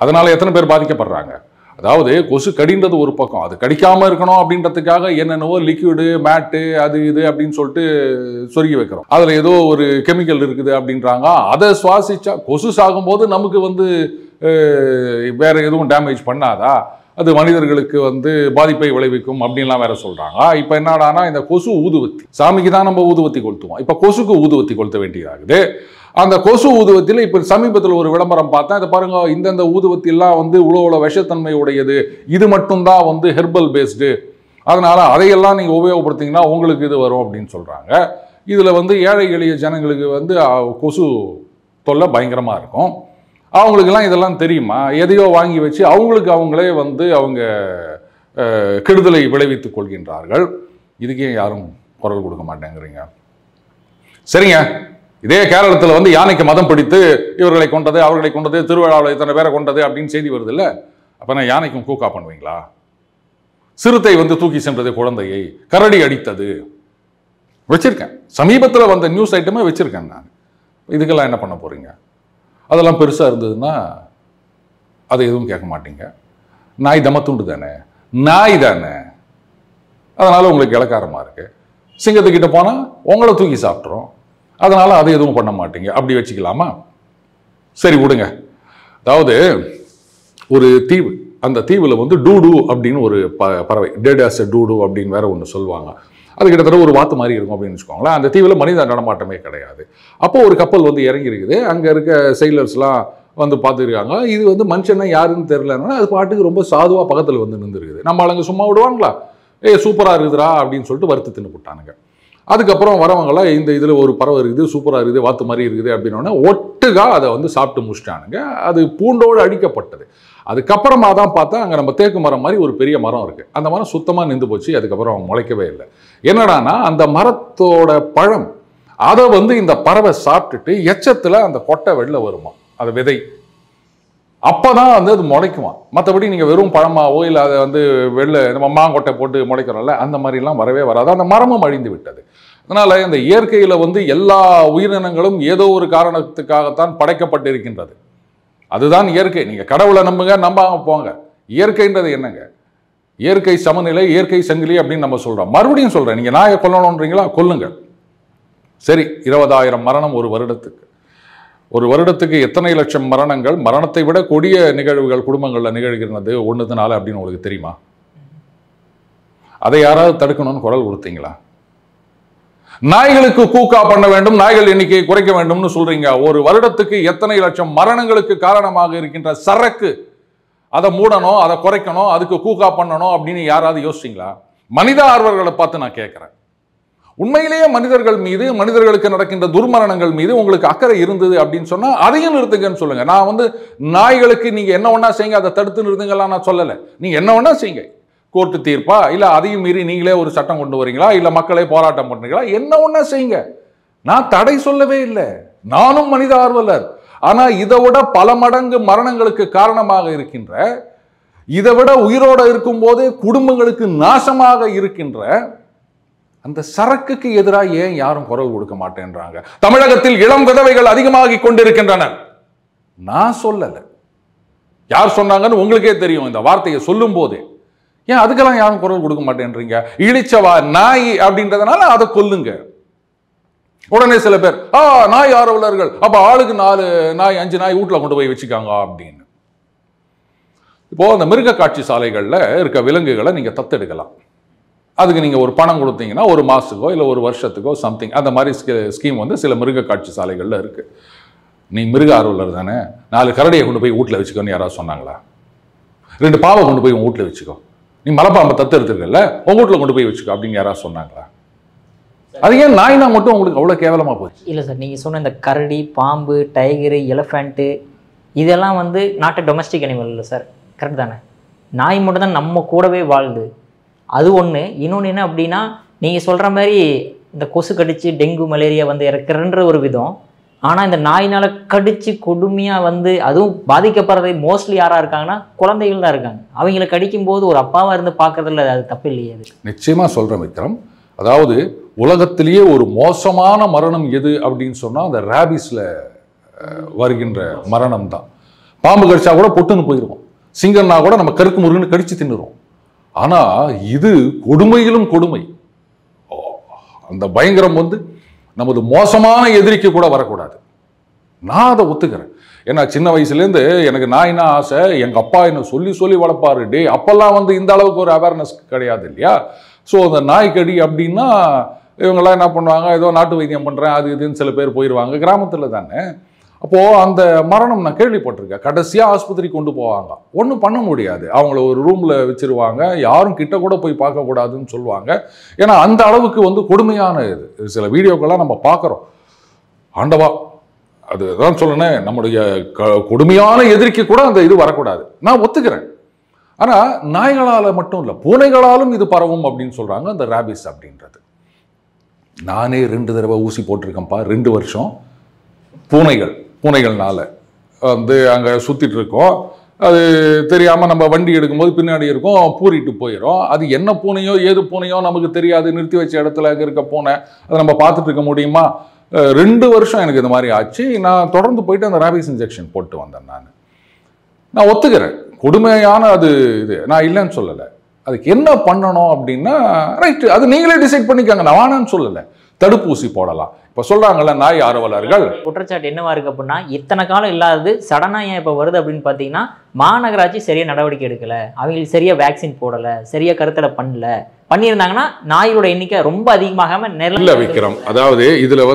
அதனால எத்தனை பேர் பாதிக்கப்படுறாங்க? அதாவது கொசு கடின்றது ஒரு பக்கம், அது கடிக்காம இருக்கணும் அப்படின்றதுக்காக என்னென்னவோ லிக்விடு மேட்டு அது இது அப்படின்னு சொல்லிட்டு சொருகி வைக்கிறோம். அதில் ஏதோ ஒரு கெமிக்கல் இருக்குது அப்படின்றாங்க. அதை சுவாசிச்சா கொசு சாகும்போது நமக்கு வந்து வேற எதுவும் டேமேஜ் பண்ணாதா? அது மனிதர்களுக்கு வந்து பாதிப்பை விளைவிக்கும் அப்படின்லாம் வேற சொல்றாங்க. இப்போ என்னடானா இந்த கொசு ஊதுவத்தி, சாமிக்கு தான் நம்ம ஊதுவத்தி கொளுத்துவோம், இப்போ கொசுக்கு ஊதுவத்தி கொளுத்த வேண்டியதாகுது. அந்த கொசு ஊதுவத்தியில் இப்போ சமீபத்தில் ஒரு விளம்பரம் பார்த்தேன், இதை பாருங்க, இந்தந்த ஊதுவத்திலாம் வந்து உழவுல விஷத்தன்மை உடையது, இது மட்டும்தான் வந்து ஹெர்பல் பேஸ்டு, அதனால அதையெல்லாம் நீங்கள் உபயோகப்படுத்திங்கன்னா உங்களுக்கு இது வரும் அப்படின்னு சொல்றாங்க. இதில் வந்து ஏழை எளிய ஜனங்களுக்கு வந்து கொசு தொல்லை பயங்கரமாக இருக்கும். அவங்களுக்கெல்லாம் இதெல்லாம் தெரியுமா? எதையோ வாங்கி வச்சு அவங்களுக்கு அவங்களே வந்து அவங்க கெடுதலை விளைவித்துக் கொள்கின்றார்கள். இதுக்கே யாரும் குரல் கொடுக்க மாட்டேங்கிறீங்க. சரிங்க, இதே கேரளத்தில் வந்து யானைக்கு மதம் பிடித்து இவர்களை கொண்டது அவர்களை கொண்டது, திருவிழாவில் இத்தனை பேரை கொண்டது அப்படின்னு செய்தி வருது இல்லை? அப்போ நான் யானைக்கும் கூக்கா பண்ணுவீங்களா? சிறுத்தை வந்து தூக்கி சென்றது குழந்தையை, கரடி அடித்தது வச்சிருக்கேன், சமீபத்தில் வந்த நியூஸ் ஐட்டமே வச்சிருக்கேன் நான். இதுக்கெல்லாம் என்ன பண்ண போறீங்க? அதெல்லாம் பெருசாக இருந்ததுன்னா அதை எதுவும் கேட்க மாட்டீங்க. நாய் தமத்துண்டு தானே, நாய் தானே, அதனால உங்களுக்கு இலக்காரமாக இருக்கு. சிங்கத்துக்கிட்ட போனால் உங்களை தூக்கி சாப்பிட்றோம், அதனால அதை எதுவும் பண்ண மாட்டீங்க. அப்படி வச்சுக்கலாமா? சரி விடுங்க. அதாவது ஒரு தீவு, அந்த தீவில் வந்து டூடு அப்படின்னு ஒரு பறவை, டெட் ஆஸ் எ டூடு அப்படின்னு வேற ஒன்று சொல்லுவாங்க. அது கிட்டத்தட்ட ஒரு வாத்து மாதிரி இருக்கும் அப்படின்னு வச்சுக்கோங்களேன். அந்த தீவில் மனித நடமாட்டமே கிடையாது. அப்போ ஒரு கப்பல் வந்து இறங்கி இருக்குது, அங்கே இருக்க செயிலர்ஸ்லாம் வந்து பார்த்துருக்காங்க. இது வந்து மனுஷனா யாருன்னு தெரியலன்னா அது பாட்டுக்கு ரொம்ப சாதுவாக பக்கத்தில் வந்து நின்றுருக்குது. நம்ம அங்கே சும்மா விடுவாங்களா? சூப்பராக இருக்குதுரா அப்படின்னு சொல்லிட்டு வறுத்து தின்னு போட்டானுங்க. அதுக்கப்புறம் வரவங்களாம் இந்த இதில் ஒரு பறவை இருக்குது, சூப்பராக இருக்குது, வாத்து மாதிரி இருக்குது அப்படின்னோடனே ஒட்டுக்கா அதை வந்து சாப்பிட்டு முடிச்சிட்டானுங்க. அது பூண்டோடு அடிக்கப்பட்டது. அதுக்கப்புறமா தான் பார்த்தா அங்கே நம்ம தேக்கு மரம் மாதிரி ஒரு பெரிய மரம் இருக்குது. அந்த மரம் சுத்தமாக நின்று போச்சு, அதுக்கப்புறம் முளைக்கவே இல்லை. என்னடானா அந்த மரத்தோட பழம் அதை வந்து இந்த பறவை சாப்பிட்டுட்டு எச்சத்தில் அந்த கொட்டை வெளில வருமா, அது விதை, அப்போதான் வந்து அது முளைக்குமா. மற்றபடி நீங்கள் வெறும் பழமாவோ இல்லை அதை வந்து வெளில நம்ம மாங்கொட்டை போட்டு முளைக்கிறோம்ல, அந்த மாதிரிலாம் வரவே வராது. அந்த மரமும் அழிந்து விட்டது. அதனால இந்த இயற்கையில் வந்து எல்லா உயிரினங்களும் ஏதோ ஒரு காரணத்துக்காகத்தான் படைக்கப்பட்டிருக்கின்றது. அதுதான் இயற்கை. நீங்கள் கடவுளை நம்புங்க, நம்பாம போங்க. இயற்கைன்றது என்னங்க? இயற்கை சமநிலை, இயற்கை சங்கிலி அப்படின்னு நம்ம சொல்கிறோம். மறுபடியும் சொல்கிறேன், நீங்கள் நாயை கொல்லணுன்றீங்களா, கொல்லுங்க. சரி, 20,000 மரணம் ஒரு வருடத்துக்கு. ஒரு வருடத்துக்கு எத்தனை லட்சம் மரணங்கள், மரணத்தை விட கொடிய நிகழ்வுகள் குடும்பங்களில் நிகழ்கிறது ஒன்றுனால அப்படின்னு உங்களுக்கு தெரியுமா? அதை யாராவது தடுக்கணும்னு குரல் கொடுத்தீங்களா? நாய்களுக்கு கூக்கா பண்ண வேண்டும், நாய்கள் எண்ணிக்கையை குறைக்க வேண்டும்னு சொல்றீங்க. ஒரு வருடத்துக்கு எத்தனை லட்சம் மரணங்களுக்கு காரணமாக இருக்கின்ற சரக்கு, அதை மூடணும், அதை குறைக்கணும், அதுக்கு கூக்கா பண்ணணும் அப்படின்னு யாராவது யோசிச்சிங்களா? மனித ஆர்வலர்களை பார்த்து நான் கேட்கிறேன். உண்மையிலேயே மனிதர்கள் மீது, மனிதர்களுக்கு நடக்கின்ற துர்மரணங்கள் மீது உங்களுக்கு அக்கறை இருந்தது அப்படின்னு சொன்னா அதையும் நிறுத்துங்கன்னு சொல்லுங்க. நான் நாய்களுக்கு நீங்க என்ன ஒண்ணா செய்யுங்க, அதை தடுத்து நிறுத்துங்கலாம் நான் சொல்லலை. நீங்க என்ன ஒண்ணா செய்யுங்க, கோர்ட்டு தீர்ப்பா, இல்ல அதையும் மீறி நீங்களே ஒரு சட்டம் கொண்டு வரீங்களா, இல்ல மக்களே போராட்டம் பண்றீங்களா, என்ன ஒண்ணா செய்யுங்க. நான் தடை சொல்லவே இல்லை. நானும் மனித ஆர்வலர். ஆனா இதை விட பல மடங்கு மரணங்களுக்கு காரணமாக இருக்கின்ற, இதை விட உயிரோட இருக்கும் போதே குடும்பங்களுக்கு நாசமாக இருக்கின்ற அந்த சரக்குக்கு எதிராக ஏன் யாரும் குரல் கொடுக்க மாட்டேன்றாங்க? தமிழகத்தில் இளம் விதவைகள் அதிகமாகி கொண்டிருக்கின்றனர். நான் சொல்லல, யார் சொன்னாங்கன்னு உங்களுக்கே தெரியும். இந்த வார்த்தையை சொல்லும் போதே ஏன் அதுக்கெல்லாம் யாரும் குரல் கொடுக்க மாட்டேன்றீங்க? இழிச்சவா நாய் அப்படின்றதுனால அதை கொல்லுங்க. உடனே சில பேர் நாய் ஆர்வலர்கள், அப்ப ஆளுக்கு 4 நாய் 5 நாய் வீட்டுல கொண்டு போய் வச்சுக்காங்க அப்படின்னு. இப்போ அந்த மிருக காட்சி சாலைகள்ல இருக்க விலங்குகளை நீங்க தத்தெடுக்கலாம். அதுக்கு நீங்க ஒரு பணம் கொடுத்தீங்கன்னா ஒரு மாசத்துக்கோ இல்ல ஒரு வருஷத்துக்கோ சம்திங், அந்த மாதிரி ஸ்கீம் சில மிருக காட்சி சாலைகள்ல இருக்கு. நீ மிருக ஆர்வலர் தானே, 4 கரடியை கொண்டு போய் வீட்டுல வச்சுக்கோன்னு யாராவது சொன்னாங்களா? 2 பாவை கொண்டு போய் உன் வீட்டுல வச்சுக்கோ, நீ மலைப்பாம்பை தத்தெடுத்துருக்கல உங்க வீட்டுல கொண்டு போய் வச்சுக்கோ அப்படின்னு யாராவது சொன்னாங்களா? அது ஏன் நாய்னா மட்டும் உங்களுக்கு அவ்வளவு கேவலமா போச்சு? இல்ல சார், நீங்க சொன்ன இந்த கரடி, பாம்பு, டைகரு, எலிஃபென்ட்டு இதெல்லாம் நாட்டு டொமஸ்டிக் அனிமல் இல்லை சார், கரெக்ட் தானே? நாய் மட்டும் தான் நம்ம கூடவே வாழுது. அது ஒன்று. இன்னொன்று என்ன அப்படின்னா, நீங்கள் சொல்கிற மாதிரி இந்த கொசு கடிச்சு டெங்கு மலேரியா இறக்குறன்ற ஒரு விதம். ஆனால் இந்த நாயினால் கடிச்சு கொடுமையாக அதுவும் பாதிக்கப்படுறது மோஸ்ட்லி யாராக இருக்காங்கன்னா குழந்தைகள் தான் இருக்காங்க. அவங்களை கடிக்கும் போது ஒரு அப்பாவாக இருந்து பார்க்கறதுல அது தப்பு இல்லையே? அது நிச்சயமாக சொல்கிறேன் விக்ரம். அதாவது உலகத்திலேயே ஒரு மோசமான மரணம் எது அப்படின்னு சொன்னால் அந்த ரேபிஸில் வருகின்ற மரணம் தான். பாம்பு கடிச்சா கூட பொட்டுன்னு போயிடுவோம், சிங்கம்னா கூட நம்ம கருக்கு முருகன்னு கடிச்சு தின்னுறோம். ஆனா இது கொடுமையிலும் கொடுமை. அந்த பயங்கரம் நமது மோசமான எதிரிக்கு கூட வரக்கூடாது. நான் அதை ஒத்துக்கிறேன். ஏன்னா சின்ன வயசுலேருந்து எனக்கு நாய்னா ஆசை. எங்க அப்பா என்ன சொல்லி சொல்லி வளர்ப்பாரு. டே அப்பெல்லாம் இந்த அளவுக்கு ஒரு அவேர்னஸ் கிடையாது இல்லையா? ஸோ அந்த நாய்க்கடி அப்படின்னா இவங்கெல்லாம் என்ன பண்ணுவாங்க, ஏதோ நாட்டு வைத்தியம் பண்றேன் அது இதுன்னு சில பேர் போயிடுவாங்க, கிராமத்துல தானே. அப்போ அந்த மரணம் நான் கேள்விப்பட்டிருக்கேன். கடைசியா ஆஸ்பத்திரி கொண்டு போவாங்க, ஒன்றும் பண்ண முடியாது, அவங்கள ஒரு ரூம்ல வச்சிருவாங்க, யாரும் கிட்ட கூட போய் பார்க்க கூடாதுன்னு சொல்லுவாங்க. ஏன்னா அந்த அளவுக்கு கொடுமையான இது. சில வீடியோக்கெல்லாம் நம்ம பார்க்குறோம். ஆண்டவா, அதுதான் சொல்லணும், நம்முடைய கொடுமையான எதிரிக்கு கூட அந்த இது வரக்கூடாது. நான் ஒத்துக்கிறேன். ஆனா நாய்களால மட்டும் இல்லை, பூனைகளாலும் இது பரவும் அப்படின்னு சொல்றாங்க, அந்த ரேபிஸ் அப்படின்றது. நானே 2 தடவை ஊசி போட்டிருக்கேன்ப்பா, 2 வருஷம். பூனைகள்னால அங்கே சுற்றிட்டு இருக்கோம். அது தெரியாமல் நம்ம வண்டி எடுக்கும்போது பின்னாடி இருக்கும், பூரிட்டு போயிடும். அது என்ன பூனையோ ஏது பூனையோ நமக்கு தெரியாது. நிறுத்தி வச்ச இடத்துல அங்கே இருக்க பூனை, அதை நம்ம பார்த்துட்டு இருக்க முடியுமா? 2 வருஷம் எனக்கு இந்த மாதிரி ஆச்சு. நான் தொடர்ந்து போயிட்டு அந்த ரேபிஸ் இன்ஜெக்ஷன் போட்டு வந்தேன். நான் ஒத்துக்கிறேன், கொடுமையான அது இது, நான் இல்லைன்னு சொல்லலை. அதுக்கு என்ன பண்ணணும் அப்படின்னா, ரைட்டு, அது நீங்களே டிசைட் பண்ணிக்காங்க, நான் வேணான்னு சொல்லலை. தடுப்பூசி போடலாம். இப்போ சொல்றாங்கல்ல நாய் ஆர்வலர்கள், குற்றச்சாட்டு என்னவா இருக்கு அப்படின்னா, இத்தனை காலம் இல்லாதது சடனா ஏன் இப்போ வருது அப்படின்னு பார்த்தீங்கன்னா, மாநகராட்சி சரியா நடவடிக்கை எடுக்கல, அவங்களுக்கு சரியா வேக்சின் போடல, சரியா கருத்தடை பண்ணல. பண்ணியிருந்தாங்கன்னா நாயோட எண்ணிக்கை ரொம்ப அதிகமாகாம இல்ல விக்ரம். அதாவது இதுல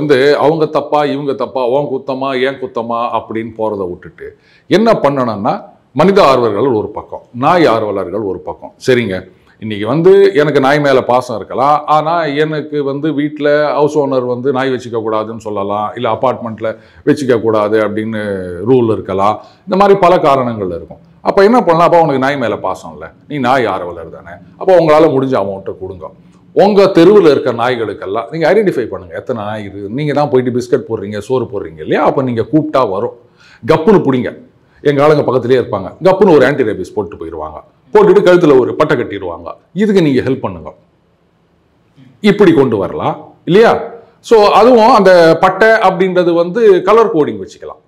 அவங்க தப்பா இவங்க தப்பா, உன் குத்தமா ஏன் குத்தமா அப்படின்னு போறதை விட்டுட்டு என்ன பண்ணணும்னா, மனித ஆர்வலர்கள் ஒரு பக்கம், நாய் ஆர்வலர்கள் ஒரு பக்கம். சரிங்க, இன்னைக்கு எனக்கு நாய் மேலே பாசம் இருக்கலாம், ஆனால் எனக்கு வீட்டில் ஹவுஸ் ஓனர் நாய் வச்சுக்க கூடாதுன்னு சொல்லலாம், இல்லை அப்பார்ட்மெண்ட்டில் வச்சுக்க கூடாது அப்படின்னு ரூல் இருக்கலாம். இந்த மாதிரி பல காரணங்கள் இருக்கும். அப்போ என்ன பண்ணலாம்? அப்போ உனக்கு நாய் மேலே பாசம் இல்லை, நீ நாய் ஆர்வலர் தானே, அப்போ உங்களால் முடிஞ்ச அமௌண்ட்டை கொடுங்க. உங்கள் தெருவில் இருக்க நாய்களுக்கெல்லாம் நீங்கள் ஐடென்டிஃபை பண்ணுங்கள், எத்தனை நாய் இருக்குது. நீங்கள் தான் போயிட்டு பிஸ்கட் போடுறீங்க, சோறு போடுறீங்க இல்லையா? அப்போ நீங்கள் கூப்பிட்டா வரும், கப்புன்னு பிடிங்க. எங்கள் ஆளுங்க பக்கத்துலேயே இருப்பாங்க, கப்புன்னு ஒரு ஆன்டி ரேபிஸ் போட்டு போயிடுவாங்க, போட்டுட்டு கழுத்துல ஒரு பட்டை கட்டிடுவாங்க. இதுக்கு நீங்க ஹெல்ப் பண்ணுங்க, இப்படி கொண்டு வரலாம் இல்லையா? ஸோ அதுவும் அந்த பட்டை அப்படின்றது கலர் கோடிங் வச்சுக்கலாம்.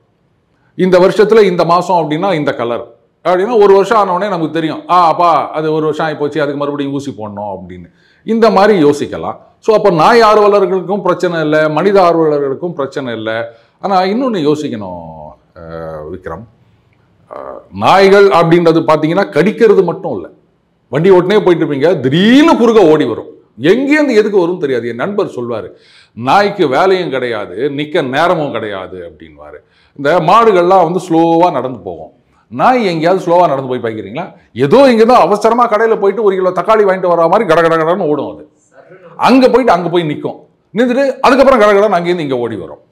இந்த வருஷத்துல இந்த மாசம் அப்படின்னா இந்த கலர் அப்படின்னா, ஒரு வருஷம் ஆனவுடனே நமக்கு தெரியும், அப்பா அது ஒரு வருஷம் ஆகி போச்சு, அதுக்கு மறுபடியும் ஊசி போடணும் அப்படின்னு. இந்த மாதிரி யோசிக்கலாம். ஸோ அப்போ நாய் ஆர்வலர்களுக்கும் பிரச்சனை இல்லை, மனித ஆர்வலர்களுக்கும் பிரச்சனை இல்லை. ஆனால் இன்னொன்று யோசிக்கணும் விக்ரம், நாய்கள் அப்படின்றது பார்த்தீங்கன்னா கடிக்கிறது மட்டும் இல்லை. வண்டி ஓட்டுனே போயிட்டு இருப்பீங்க, திடீர்னு குறுக்க ஓடி வரும். எங்கேருந்து எதுக்கு வரும் தெரியாது. என் நண்பர் சொல்வார், நாய்க்கு வேலையும் கிடையாது, நிற்க நேரமும் கிடையாது அப்படின்வாரு. இந்த மாடுகள்லாம் வந்து ஸ்லோவாக நடந்து போகும். நாய் எங்கேயாவது ஸ்லோவாக நடந்து போய் பார்க்குறீங்களா? ஏதோ இங்கே தான் அவசரமாக கடையில் போயிட்டு 1 கிலோ தக்காளி வாங்கிட்டு வர மாதிரி கடகடன்னு ஓடும். அது அங்கே போயிட்டு அங்கே போய் நிற்கும். நின்றுட்டு அதுக்கப்புறம் கடகடன்னு அங்கேருந்து இங்கே ஓடி வரும்.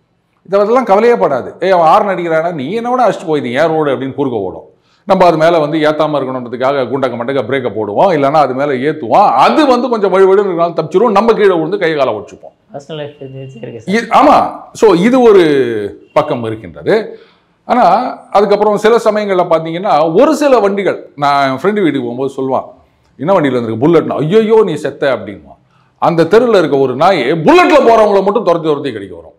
இதெல்லாம் கவலையே படாது. அவன் ஆறு நடிக்கிறானா, நீ என்னோட அடிச்சுட்டு போயிட்டீங்க ஏன் ரோடு அப்படின்னு குறுக்க ஓடும். நம்ம அது மேலே வந்து ஏற்றாமல் இருக்கணுன்றதுக்காக குண்டக்க மண்டக்க பிரேக்கை போடுவோம், இல்லைன்னா அது மேலே ஏற்றுவோம். அது வந்து கொஞ்சம் வழிவழு தப்பிச்சிரும், நம்ம கீழே விழுந்து கை காலை உடச்சுப்போம். ஆமாம். ஸோ இது ஒரு பக்கம் இருக்கின்றது. ஆனால் அதுக்கப்புறம் சில சமயங்களில் பார்த்தீங்கன்னா ஒரு சில வண்டிகள், நான் என் ஃப்ரெண்டு வீட்டுக்கு போகும்போது சொல்லுவான், என்ன வண்டியில் இருந்திருக்கு, புல்லட்னா, ஐயோ நீ செத்த அப்படின்வான். அந்த தெருவில் இருக்க ஒரு நாய் புல்லட்டில் போகிறவங்கள மட்டும் துரத்தி கடிக்க வரும்.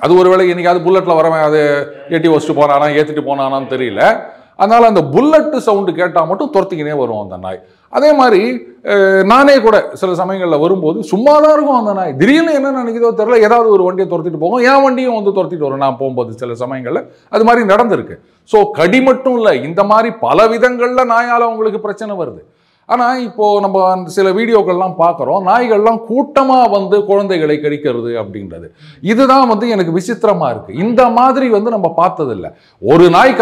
அது ஒரு வேளை என்னைக்காவது புல்லட்டில் வரவன் அதை எட்டி வச்சுட்டு போனானா ஏற்றிட்டு போனானான்னு தெரியல. அதனால் அந்த புல்லட்டு சவுண்டு கேட்டால் மட்டும் துரத்திக்கினே வரும் அந்த நாய். அதே மாதிரி நானே கூட சில சமயங்களில் வரும்போது சும்மா தான் இருக்கும் அந்த நாய். திடீர்னு என்ன நினைக்கிறதோ தெரியல, ஏதாவது ஒரு வண்டியை துரத்திட்டு போகும், என் வண்டியும் வந்து துரத்திட்டு வரும் நான் போகும்போது. சில சமயங்களில் அது மாதிரி நடந்திருக்கு. ஸோ கடி மட்டும் இல்லை, இந்த மாதிரி பல விதங்களில் நாயால் உங்களுக்கு பிரச்சனை வருது. ஆனால் இப்போது நம்ம சில வீடியோக்கள்லாம் பார்க்குறோம், நாய்கள்லாம் கூட்டமாக வந்து குழந்தைகளை கடிக்கிறது அப்படின்றது. இதுதான் வந்து எனக்கு விசித்திரமாக இருக்குது. இந்த மாதிரி வந்து நம்ம பார்த்ததில்லை. ஒரு நாய்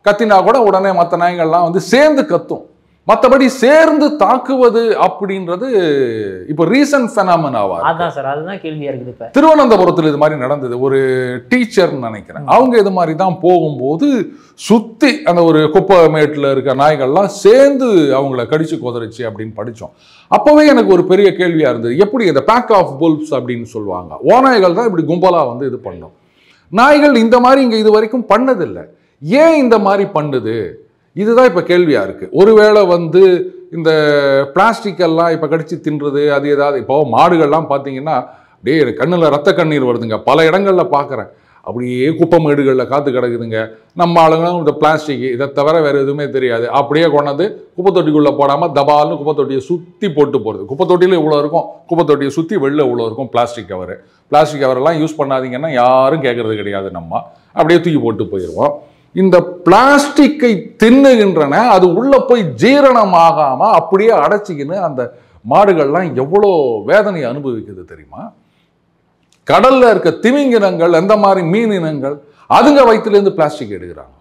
கத்தினா கூட உடனே மற்ற நாய்கள்லாம் வந்து சேர்ந்து கத்தும். மற்றபடி சேர்ந்து தாக்குவது அப்படின்றது இப்போ ரீசன்ட் ஃபெனாமெனாவா. அதான் சார், அதுதான் கேள்வியா இருக்குது. இப்போ திருவனந்தபுரத்தில் இது மாதிரி நடந்தது. ஒரு டீச்சர்னு நினைக்கிறேன், அவங்க இது மாதிரி தான் போகும்போது சுற்றி அந்த ஒரு குப்பை மேட்டில் இருக்க நாய்கள்லாம் சேர்ந்து அவங்கள கடிச்சு கொதறிச்சு அப்படின்னு படித்தோம். அப்போவே எனக்கு ஒரு பெரிய கேள்வியாக இருந்தது, எப்படி இந்த பேக் ஆஃப் புல்ஸ் அப்படின்னு சொல்லுவாங்க, ஓநாய்கள் தான் இப்படி கும்பலாக வந்து இது பண்ணும். நாய்கள் இந்த மாதிரி இங்கே இது வரைக்கும் பண்ணதில்லை. ஏன் இந்த மாதிரி பண்ணுது? இதுதான் இப்போ கேள்வியாக இருக்குது. ஒருவேளை வந்து இந்த பிளாஸ்டிக்கெல்லாம் இப்போ கடிச்சு தின்றது, அது ஏதாவது இப்போ மாடுகள்லாம் பார்த்தீங்கன்னா அப்படியே எனக்கு கண்ணில் ரத்த கண்ணீர் வருதுங்க. பல இடங்களில் பார்க்குறேன், அப்படியே குப்பை மேடுகளில் காத்து கிடக்குதுங்க. நம்ம ஆளுங்களும் இந்த பிளாஸ்டிக் இதை தவிர வேறு எதுவுமே தெரியாது. அப்படியே கொண்டாந்து குப்பை தொட்டிக்குள்ளே போடாமல் தபால்னு குப்பை தொட்டியை சுற்றி போட்டு போகிறது. குப்பை தொட்டியில் இவ்வளோ இருக்கும், குப்பை தொட்டியை சுற்றி வெளில இவ்வளோ இருக்கும் பிளாஸ்டிக் கவர். பிளாஸ்டிக் கவரெல்லாம் யூஸ் பண்ணாதீங்கன்னா யாரும் கேட்குறது கிடையாது. நம்ம அப்படியே தூக்கி போட்டு போயிடுவோம். இந்த பிளாஸ்டிக்கை தின்னுகின்றன, அது உள்ள போய் ஜீரணமாகாம அப்படியே அடைச்சிக்கின்னு அந்த மாடுகள்லாம் எவ்வளோ வேதனையை அனுபவிக்குது தெரியுமா? கடல்ல இருக்க திமிங்கினங்கள், எந்த மாதிரி மீன் இனங்கள், அதுங்க வயிற்றுலேருந்து பிளாஸ்டிக் எடுக்கிறாங்க.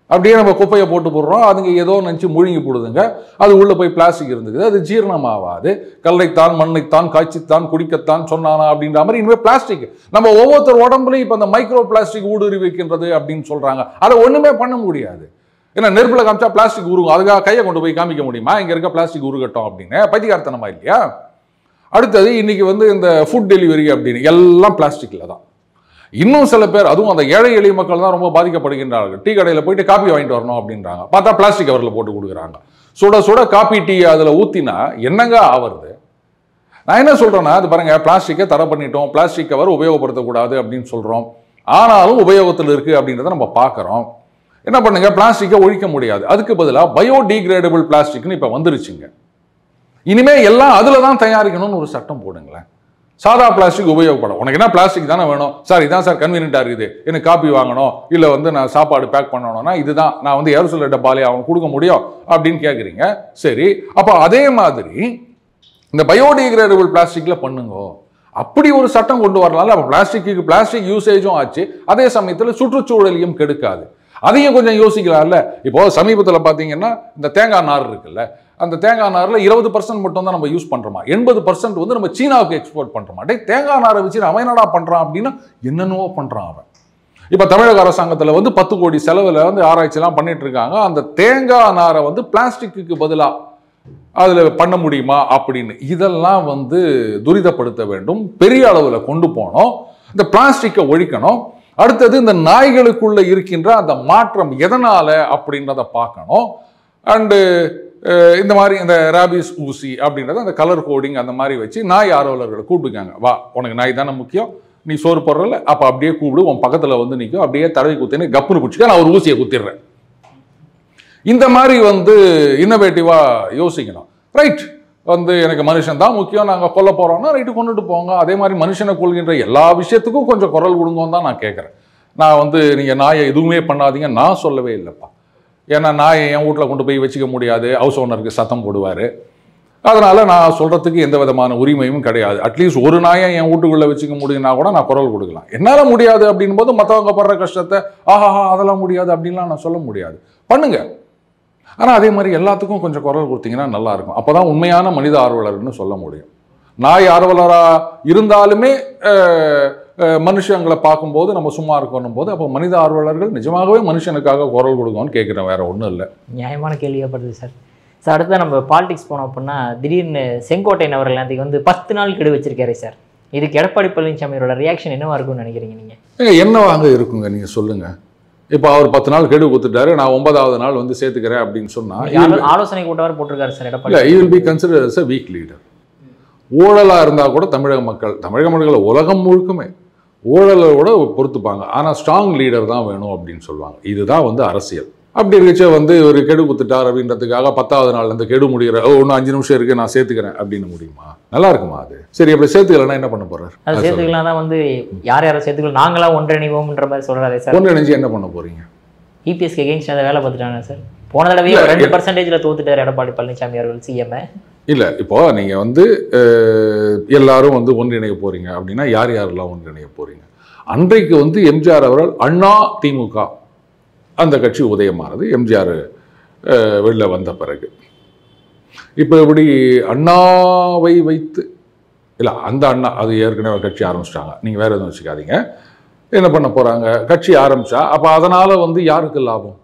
அப்படியே நம்ம குப்பையை போட்டு போடுறோம், அதுங்க ஏதோ நினச்சி முழுங்கி போடுதுங்க. அது உள்ள போய் பிளாஸ்டிக் இருந்துக்குது, அது ஜீரணமாகாது. கல்லைத்தான் மண்ணைத்தான் காய்ச்சித்தான் குடிக்கத்தான் சொன்னானா அப்படின்ற மாதிரி இனிமேல் பிளாஸ்டிக் நம்ம ஒவ்வொருத்தர் உடம்புலையும் இப்போ அந்த மைக்ரோ பிளாஸ்டிக் ஊடுருவி வைக்கின்றது அப்படின்னு சொல்றாங்க. அதை ஒண்ணுமே பண்ண முடியாது. ஏன்னா நெருப்புல காமிச்சா பிளாஸ்டிக் உருகும், அதுக்காக கையை கொண்டு போய் காமிக்க முடியுமா இங்க இருக்க பிளாஸ்டிக் உருகட்டும் அப்படின்னு? பைத்தியக்காரத்தனமா இல்லையா? அடுத்தது இன்னைக்கு வந்து இந்த ஃபுட் டெலிவரி அப்படின்னு எல்லாம் பிளாஸ்டிக்ல தான். இன்னும் சில பேர், அதுவும் அந்த ஏழை எளிய மக்கள் தான் ரொம்ப பாதிக்கப்படுகின்றார்கள். டீ கடையில் போயிட்டு காப்பி வாங்கிட்டு வரணும் அப்படின்றாங்க, பார்த்தா பிளாஸ்டிக் கவரில் போட்டு கொடுக்குறாங்க. சுட சுட காப்பி டீ அதில் ஊற்றினா என்னங்க ஆவறது? நான் என்ன சொல்கிறேன்னா, அது பாருங்க, பிளாஸ்டிக்கை தடை பண்ணிட்டோம், பிளாஸ்டிக் கவர் உபயோகப்படுத்தக்கூடாது அப்படின்னு சொல்கிறோம். ஆனாலும் உபயோகத்தில் இருக்குது அப்படின்றத நம்ம பார்க்குறோம். என்ன பண்ணுங்க, பிளாஸ்டிக்கை ஒழிக்க முடியாது. அதுக்கு பதிலாக பயோடிகிரேடபிள் பிளாஸ்டிக்னு இப்போ வந்துருச்சுங்க. இனிமே எல்லாம் அதில் தான் தயாரிக்கணும்னு ஒரு சட்டம் போடுங்களேன். சாதா பிளாஸ்டிக் உபயோகப்படும். உனக்கு என்ன பிளாஸ்டிக் தானே வேணும் சார், இதான் சார் கன்வீனியன்ட்டாக இருக்குது, எனக்கு காப்பி வாங்கணும், இல்லை வந்து நான் சாப்பாடு பேக் பண்ணணும்னா இதுதான், நான் வந்து ஏர்சொல் டப்பாலே அவன் கொடுக்க முடியும் அப்படின்னு கேட்குறீங்க. சரி, அப்போ அதே மாதிரி இந்த பயோடிகிரேடபிள் பிளாஸ்டிக்ல பண்ணுங்க. அப்படி ஒரு சட்டம் கொண்டு வரலாம்ல. அப்போ பிளாஸ்டிக் யூசேஜும் ஆச்சு, அதே சமயத்தில் சுற்றுச்சூழலையும் கெடுக்காது. அதையும் கொஞ்சம் யோசிக்கலாம்ல. இப்போ சமீபத்தில் பார்த்தீங்கன்னா இந்த தேங்காய் நார் இருக்குல்ல, அந்த தேங்காய் நாரில் 20% மட்டும் தான் நம்ம யூஸ் பண்ணுறோமா, 80% வந்து நம்ம சீனாவுக்கு எக்ஸ்போர்ட் பண்ணுறோமா. தேங்காய் நாரை வச்சு அவன் என்னடா பண்ணுறான் அப்படின்னா என்னென்னவோ பண்ணுறான் அவன். இப்போ தமிழக அரசாங்கத்தில் வந்து 10 கோடி செலவில் வந்து ஆராய்ச்சிலாம் பண்ணிட்டு இருக்காங்க. அந்த தேங்காய் நாரை வந்து பிளாஸ்டிக்கு பதிலாக அதில் பண்ண முடியுமா அப்படின்னு. இதெல்லாம் வந்து துரிதப்படுத்த வேண்டும், பெரிய அளவில் கொண்டு போனோம், இந்த பிளாஸ்டிக்கை ஒழிக்கணும். அடுத்தது இந்த நாய்களுக்குள்ள இருக்கின்ற அந்த மாற்றம் எதனால அப்படின்றத பார்க்கணும். அண்டு இந்த மாதிரி இந்த ராபிஸ் ஊசி அப்படின்றத அந்த கலர் கோடிங் அந்த மாதிரி வச்சு நாய் ஆர்வலர்களை கூப்பிட்டுக்காங்க. வா, உனக்கு நாய் தானே முக்கியம், நீ சோறு போடுறல, அப்போ அப்படியே கூப்பிடு, உன் பக்கத்தில் வந்து நிற்கும், அப்படியே தடவை குத்தினு கப்புன்னு பிடிச்சிக்க, நான் ஒரு ஊசியை குத்திடுறேன். இந்த மாதிரி வந்து இன்னோவேட்டிவாக யோசிக்கணும். ரைட், வந்து எனக்கு மனுஷன் தான் முக்கியம், நாங்கள் கொல்ல போகிறோம்னா ரைட்டு கொண்டுட்டு போங்க. அதே மாதிரி மனுஷனை கொள்கின்ற எல்லா விஷயத்துக்கும் கொஞ்சம் குரல் கொடுங்கன்னு தான் நான் கேட்குறேன். நான் வந்து நீங்கள் நாயை எதுவுமே பண்ணாதீங்க நான் சொல்லவே இல்லைப்பா. ஏன்னா நாயை என் வீட்டில் கொண்டு போய் வச்சுக்க முடியாது, ஹவுஸ் ஓனருக்கு சத்தம் போடுவார். அதனால் நான் சொல்கிறதுக்கு எந்த விதமான உரிமையும் கிடையாது. அட்லீஸ்ட் ஒரு நாயை என் வீட்டுக்குள்ளே வச்சுக்க முடியும்னா கூட நான் குரல் கொடுக்கலாம். என்னால் முடியாது அப்படின் போது மற்றவங்க படுற கஷ்டத்தை ஆஹா அதெல்லாம் முடியாது அப்படின்லாம் நான் சொல்ல முடியாது. பண்ணுங்க. ஆனால் அதே மாதிரி எல்லாத்துக்கும் கொஞ்சம் குரல் கொடுத்தீங்கன்னா நல்லாயிருக்கும். அப்போ தான் உண்மையான மனித ஆர்வலர்னு சொல்ல முடியும். நாய் ஆர்வலராக இருந்தாலுமே மனுஷங்களை பார்க்கும்போது நம்ம சும்மா இருக்கணும் போது அப்போ மனித ஆர்வலர்கள் நிஜமாகவே மனுஷனுக்காக குரல் கொடுக்கணும்னு கேட்குறேன், வேற ஒன்றும் இல்லை. நியாயமான கேள்வியாகப்படுது சார். சார் அடுத்த நம்ம பாலிடிக்ஸ் போனோம் அப்படின்னா திடீர்னு செங்கோட்டையன் அவர்கள் அன்றைக்கு வந்து 10 நாள் கெடு வச்சிருக்காரு சார். இதுக்கு எடப்பாடி பழனிசாமியோட ரியாக்ஷன் என்னவா இருக்கும்னு நினைக்கிறீங்க நீங்கள்? என்னவாங்க இருக்குங்க நீங்கள் சொல்லுங்கள். இப்போ அவர் 10 நாள் கெடு கொடுத்துட்டாரு, நான் 9வது நாள் வந்து சேர்த்துக்கிறேன் அப்படின்னு சொன்னால் ஆலோசனை கூட்டவர் போட்டிருக்காரு சார் எடப்பாடி. இல்லை, he will be considered as a weak leader. ஊழலாக இருந்தால் கூட தமிழக மக்கள் உலகம் முழுக்குமே ஊழலோட பொறுத்துப்பாங்க. ஆனால் ஸ்ட்ராங் லீடர் தான் வேணும் அப்படின்னு சொல்லுவாங்க. இதுதான் வந்து அரசியல். அப்படி இருந்துச்சு வந்து ஒரு கெடு குத்துட்டார் அப்படின்றதுக்காக 10வது நாள் அந்த கெடு முடிகிற இன்னும் 5 நிமிஷம் இருக்கு நான் சேர்த்துக்கிறேன் அப்படின்னு முடியுமா? நல்லா இருக்குமா அது? சரி, அப்படி சேர்த்துக்கலன்னா என்ன பண்ண போறாரு? அது சேர்த்துக்கலாம் தான் வந்து யார் யாரை சேர்த்துக்கலாம் நாங்களா ஒன்றிணைவோம்ன்ற மாதிரி சொல்றாரு சார். ஒன்றிணைஞ்சு என்ன பண்ண போறீங்க? இபிஎஸ்க்கு எகெயின்ஸ்ட் அதை வேலை பார்த்துட்டாங்க சார். போன தடவை 2% தோத்துட்டார் எடப்பாடி பழனிசாமி அவர்கள் சிஎம். இல்லை, இப்போ நீங்க வந்து எல்லாரும் வந்து ஒன்றிணைய போறீங்க அப்படின்னா யார் யாரெல்லாம் ஒன்றிணைய போறீங்க? அன்றைக்கு வந்து எம்ஜிஆர் அவர்கள் அண்ணா திமுக அந்த கட்சி உதயமானது எம்ஜிஆர் வெளில வந்த பிறகு. இப்போ இப்படி அண்ணாவை வைத்து இல்லை, அந்த அண்ணா அது ஏற்கனவே கட்சி ஆரம்பிச்சிட்டாங்க, நீங்கள் வேற எதுவும் வச்சுக்காதீங்க. என்ன பண்ண போகிறாங்க? கட்சி ஆரம்பித்தா அப்போ அதனால் வந்து யாருக்கு லாபம்?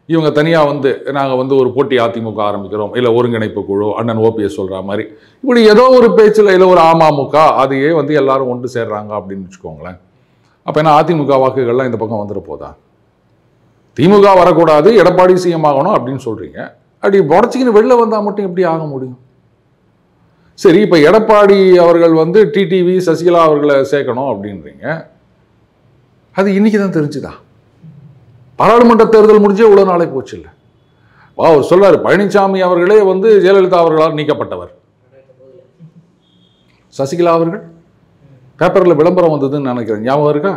இவங்க தனியாக வந்து நாங்கள் வந்து ஒரு போட்டி அதிமுக ஆரம்பிக்கிறோம், இல்லை ஒருங்கிணைப்பு குழு அண்ணன் ஓபிஎஸ் சொல்கிற மாதிரி இப்படி ஏதோ ஒரு பேச்சில் இல்லை ஒரு அமமுக அதையே வந்து எல்லாரும் ஒன்று சேர்றாங்க அப்படின்னு வச்சுக்கோங்களேன். அப்போ என்ன அதிமுக வாக்குகள்லாம் இந்த பக்கம் வந்துட போதா? திமுக வரக்கூடாது, எடப்பாடி சிஎம் ஆகணும் அப்படின்னு சொல்கிறீங்க. அப்படி உடச்சிக்கின்னு வெளில வந்தால் மட்டும் எப்படி ஆக முடியும்? சரி, இப்போ எடப்பாடி அவர்கள் வந்து டிடிவி சசிகலா அவர்களை சேர்க்கணும் அப்படின்றீங்க. அது இன்னைக்கு தான் தெரிஞ்சுதா? பாராளுமன்ற தேர்தல் முடிஞ்சே இவ்வளோ நாளை போச்சு இல்லை? அவர் சொல்றாரு, பழனிசாமி அவர்களே வந்து ஜெயலலிதா அவர்களால் நீக்கப்பட்டவர். சசிகலா அவர்கள் பேப்பரில் விளம்பரம் வந்ததுன்னு நினைக்கிறேன், ஞாபகம் இருக்கா?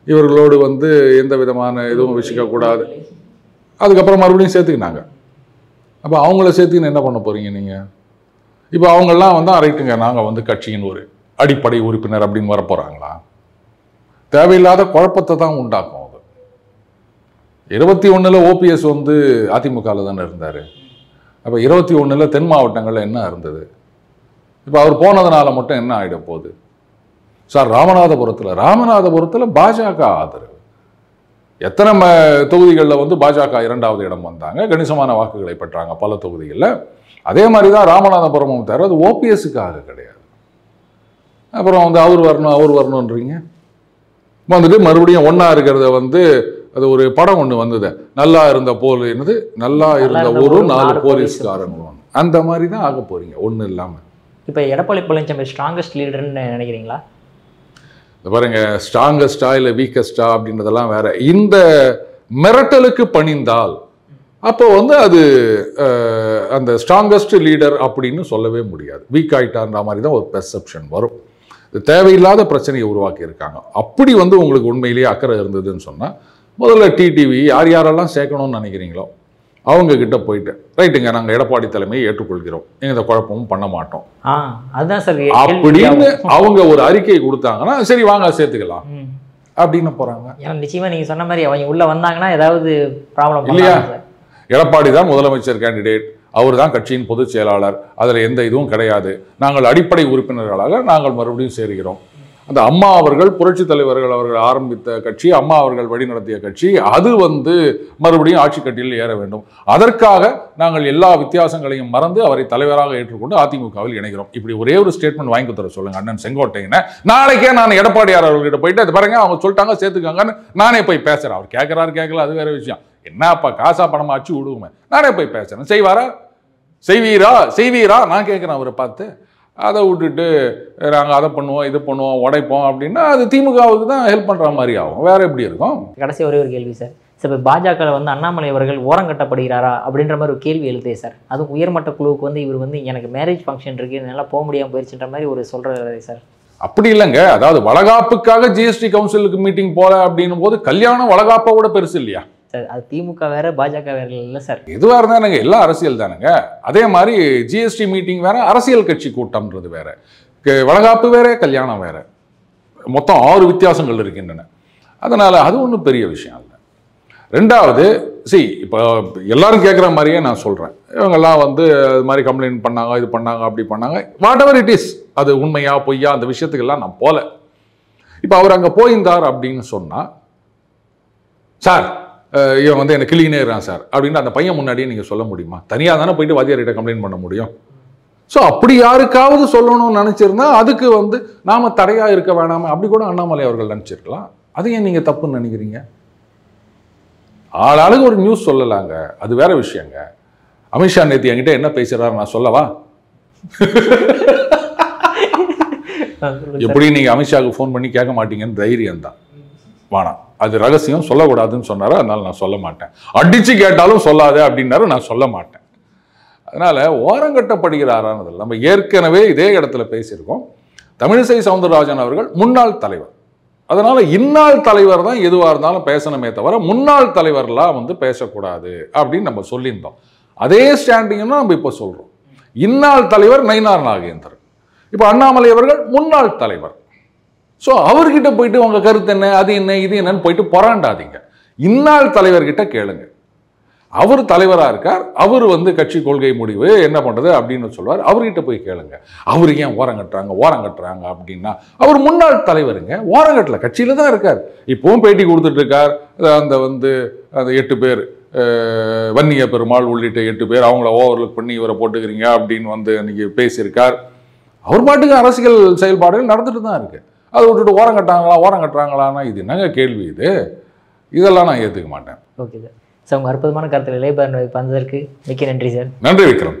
இவர்களோடு வந்து எந்த விதமான எதுவும் வச்சுக்கக்கூடாது. அதுக்கப்புறம் மறுபடியும் சேர்த்துக்கினாங்க. அப்போ அவங்கள சேர்த்துக்கின்னு என்ன பண்ண போகிறீங்க நீங்கள்? இப்போ அவங்கெல்லாம் வந்து ரைட்டுங்க நாங்கள் வந்து கட்சியின் ஒரு அடிப்படை உறுப்பினர் அப்படின்னு வர போகிறாங்களா? தேவையில்லாத குழப்பத்தை தான் உண்டாக்கும். அது 21 ஓபிஎஸ் வந்து அதிமுகவில் தானே இருந்தார். அப்போ 21 தென் மாவட்டங்களில் என்ன இருந்தது? இப்போ அவர் போனதுனால மட்டும் என்ன ஆகிட போகுது? சார், ராமநாதபுரத்தில் பாஜக ஆதரவு. எத்தனை தொகுதிகளில் வந்து பாஜக 2வது இடம் வந்தாங்க, கணிசமான வாக்குகளை பெற்றாங்க பல தொகுதிகளில். அதே மாதிரி தான் ராமநாதபுரமும் தவிர அது ஓபிஎஸ்ஸுக்காக கிடையாது. அப்புறம் வந்து அவர் வரணுன்றீங்க. வந்துட்டு மறுபடியும் ஒன்றா இருக்கிறத வந்து அது ஒரு படம் ஒன்று வந்தது, நல்லா இருந்த போல் என்னது நல்லா இருந்த ஒரு 4 போலீஸ்காரங்களும், அந்த மாதிரி தான் ஆக போறீங்க ஒன்றும் இல்லாமல். இப்போ எடப்பாடி பழனிசாமி ஸ்ட்ராங்கஸ்ட் லீடர்னு நினைக்கிறீங்களா? பாருங்க, ஸ்ட்ராங்கஸ்டா இல்லை வீக்கஸ்டா அப்படின்றதெல்லாம் வேற. இந்த மிரட்டலுக்கு பணிந்தால் அப்போ வந்து அது அந்த ஸ்ட்ராங்கஸ்ட் லீடர் அப்படின்னு சொல்லவே முடியாது. வீக் ஆயிட்டான்ற மாதிரி தான் ஒரு பெர்செப்ஷன் வரும். தேவையில்லாத பிரச்சனையை உருவாக்கி இருக்காங்க. அப்படி வந்து உங்களுக்கு உண்மையிலேயே அக்கறை இருந்ததுன்னு சொன்னால் முதல்ல டிடிவி யாரெல்லாம் சேர்க்கணும்னு நினைக்கிறீங்களோ அவங்க கிட்ட போயிட்டு ரைட்டுங்க நாங்கள் எடப்பாடி தலைமையை ஏற்றுக்கொள்கிறோம், எந்த குழப்பமும் பண்ண மாட்டோம் அதுதான் சார் அப்படின்னு அவங்க ஒரு அறிக்கை கொடுத்தாங்கன்னா சரி வாங்க சேர்த்துக்கலாம் அப்படின்னு போறாங்க. நிச்சயமா நீங்க சொன்ன மாதிரி அவங்க உள்ள வந்தாங்கன்னா ஏதாவது ப்ராப்ளம் இல்லையா? எடப்பாடி தான் முதலமைச்சர் கேண்டிடேட், அவர் தான் கட்சியின் பொதுச் செயலாளர், அதில் எந்த இதுவும் கிடையாது. நாங்கள் அடிப்படை உறுப்பினர்களாக நாங்கள் மறுபடியும் சேருகிறோம். அந்த அம்மா அவர்கள் புரட்சி தலைவர்கள் அவர்கள் ஆரம்பித்த கட்சி, அம்மா அவர்கள் வழிநடத்திய கட்சி, அது வந்து மறுபடியும் ஆட்சி கட்டியில் ஏற வேண்டும். அதற்காக நாங்கள் எல்லா வித்தியாசங்களையும் மறந்து அவரை தலைவராக ஏற்றுக்கொண்டு அதிமுகவில் இணைகிறோம். இப்படி ஒரே ஒரு ஸ்டேட்மெண்ட் வாங்கி தர சொல்லுங்க அண்ணன் செங்கோட்டையனை. நாளைக்கே நான் எடப்பாடியார் அவர்கிட்ட போயிட்டு அது பாருங்க அவங்க சொல்லிட்டாங்க சேர்த்துக்காங்கன்னு நானே போய் பேசுறேன். அவர் கேட்கிறாரு கேட்கல அது வேற விஷயம். என்னப்பா காசா பணமா அச்சு விடுவோமே, நானே போய் பேசுறேன். செய்வாரா செய்வீரா நான் கேட்குறேன் அவரை பார்த்து. அதை விட்டுட்டு நாங்கள் அதை பண்ணுவோம் இது பண்ணுவோம் உடைப்போம் அப்படின்னா அது திமுகவுக்கு தான் ஹெல்ப் பண்ணுற மாதிரி ஆகும். வேற எப்படி இருக்கும்? கடைசி ஒரே ஒரு கேள்வி சார், சார் இப்போ பாஜகவில் வந்து அண்ணாமலை அவர்கள் ஓரங்கட்டப்படுகிறாரா அப்படின்ற மாதிரி ஒரு கேள்வி எழுதே சார். அதுவும் உயர்மட்ட குழுவுக்கு வந்து இவர் வந்து எனக்கு மேரேஜ் ஃபங்க்ஷன் இருக்குது என்னால் போக முடியாமல் போயிடுச்சுன்ற மாதிரி ஒரு சொல்கிறாரு சார். அப்படி இல்லைங்க. அதாவது வளகாப்புக்காக ஜிஎஸ்டி கவுன்சிலுக்கு மீட்டிங் போல அப்படின்னும் போது கல்யாணம் வளகாப்போட பெருசு இல்லையா சார்? அது திமுக வேற பாஜக வேற இல்லை சார். எதுவாக இருந்தானுங்க எல்லாம் அரசியல் தானுங்க. அதே மாதிரி ஜிஎஸ்டி மீட்டிங் வேற, அரசியல் கட்சி கூட்டம்ன்றது வேற, வளகாப்பு வேற, கல்யாணம் வேற, மொத்தம் 6 வித்தியாசங்கள் இருக்கின்றன. அதனால அது ஒன்றும் பெரிய விஷயம் இல்லை. ரெண்டாவது, இப்போ எல்லாரும் கேட்குற மாதிரியே நான் சொல்கிறேன், இவங்கெல்லாம் வந்து அது மாதிரி கம்ப்ளைண்ட் பண்ணாங்க, இது பண்ணாங்க, அப்படி பண்ணாங்க, வாட் எவர் இட் இஸ், அது உண்மையா பொய்யா அந்த விஷயத்துக்கெல்லாம் நான் போல. இப்போ அவர் அங்கே போயிருந்தார் அப்படின்னு சொன்னால், சார் இவன் வந்து என்ன கிளீனே இருக்கான் சார் அப்படின்னு அந்த பையன் முன்னாடியே நீங்கள் சொல்ல முடியுமா? தனியாக தானே போயிட்டு வாத்தியார்கிட்ட கம்ப்ளைண்ட் பண்ண முடியும். ஸோ அப்படி யாருக்காவது சொல்லணும்னு நினச்சிருந்தா அதுக்கு வந்து நாம தடையாக இருக்க வேணாம அப்படி கூட அண்ணாமலை அவர்கள் நினச்சிருக்கலாம். அது ஏன் நீங்கள் தப்புன்னு நினைக்கிறீங்க? ஆளாளுக்கு ஒரு நியூஸ் சொல்லலாங்க, அது வேற விஷயங்க. அமித்ஷா நேத்தி என்கிட்ட என்ன பேசுறாரு நான் சொல்லவா? எப்படி நீங்க அமித்ஷாவுக்கு ஃபோன் பண்ணி கேட்க மாட்டீங்கன்னு தைரியம் தான் வேணாம். அது ரகசியம், சொல்லக்கூடாதுன்னு சொன்னாரு, அதனால நான் சொல்ல மாட்டேன். அடிச்சு கேட்டாலும் சொல்லாது அப்படின்னாரு, நான் சொல்ல மாட்டேன். அதனால ஓரங்கட்டப்படுகிறாரானது நம்ம ஏற்கனவே இதே இடத்துல பேசியிருக்கோம். தமிழிசை சவுந்தரராஜன் அவர்கள் முன்னாள் தலைவர். அதனால இந்நாள் தலைவர் தான் எதுவாக இருந்தாலும் பேசணுமே தவிர முன்னாள் தலைவர்லாம் வந்து பேசக்கூடாது அப்படின்னு நம்ம சொல்லியிருந்தோம். அதே ஸ்டாண்டிங்னா நம்ம இப்போ சொல்றோம். இந்நாள் தலைவர் நயினார் நாகேந்திரன், இப்போ அண்ணாமலை அவர்கள் முன்னாள் தலைவர். ஸோ அவர்கிட்ட போயிட்டு உங்க கருத்து என்ன, அது என்ன, இது என்னன்னு போயிட்டு பொறாண்டாதீங்க. இந்நாள் தலைவர்கிட்ட கேளுங்க. அவர் தலைவராக இருக்கார், அவர் வந்து கட்சி கொள்கை முடிவு என்ன பண்ணுறது அப்படின்னு சொல்லுவார். அவர்கிட்ட போய் கேளுங்க. அவர் ஏன் ஓரங்கட்டுறாங்க அப்படின்னா அவர் முன்னாள் தலைவருங்க, ஓரங்கட்டல, கட்சியில் தான் இருக்கார். இப்போவும் பேட்டி கொடுத்துட்டு இருக்கார். அந்த 8 பேர், வன்னிய பெருமாள் உள்ளிட்ட 8 பேர், அவங்கள ஓவர்லுக் பண்ணி இவரை போட்டுக்கிறீங்க அப்படின்னு வந்து இன்னைக்கு பேசியிருக்கார். அவர் பாட்டுக்கு அரசியல் செயல்பாடுகள் நடந்துட்டு தான் இருக்கு. அதை விட்டுட்டு ஓரங்கட்டுறாங்களான்னா இது என்னங்க கேள்வி? இதெல்லாம் நான் ஏற்றுக்க மாட்டேன். Okay sir. சார் உங்கள் அற்புதமான கருத்தில் இளைய பந்ததற்கு மிக்க நன்றி சார். நன்றி விக்ரம்.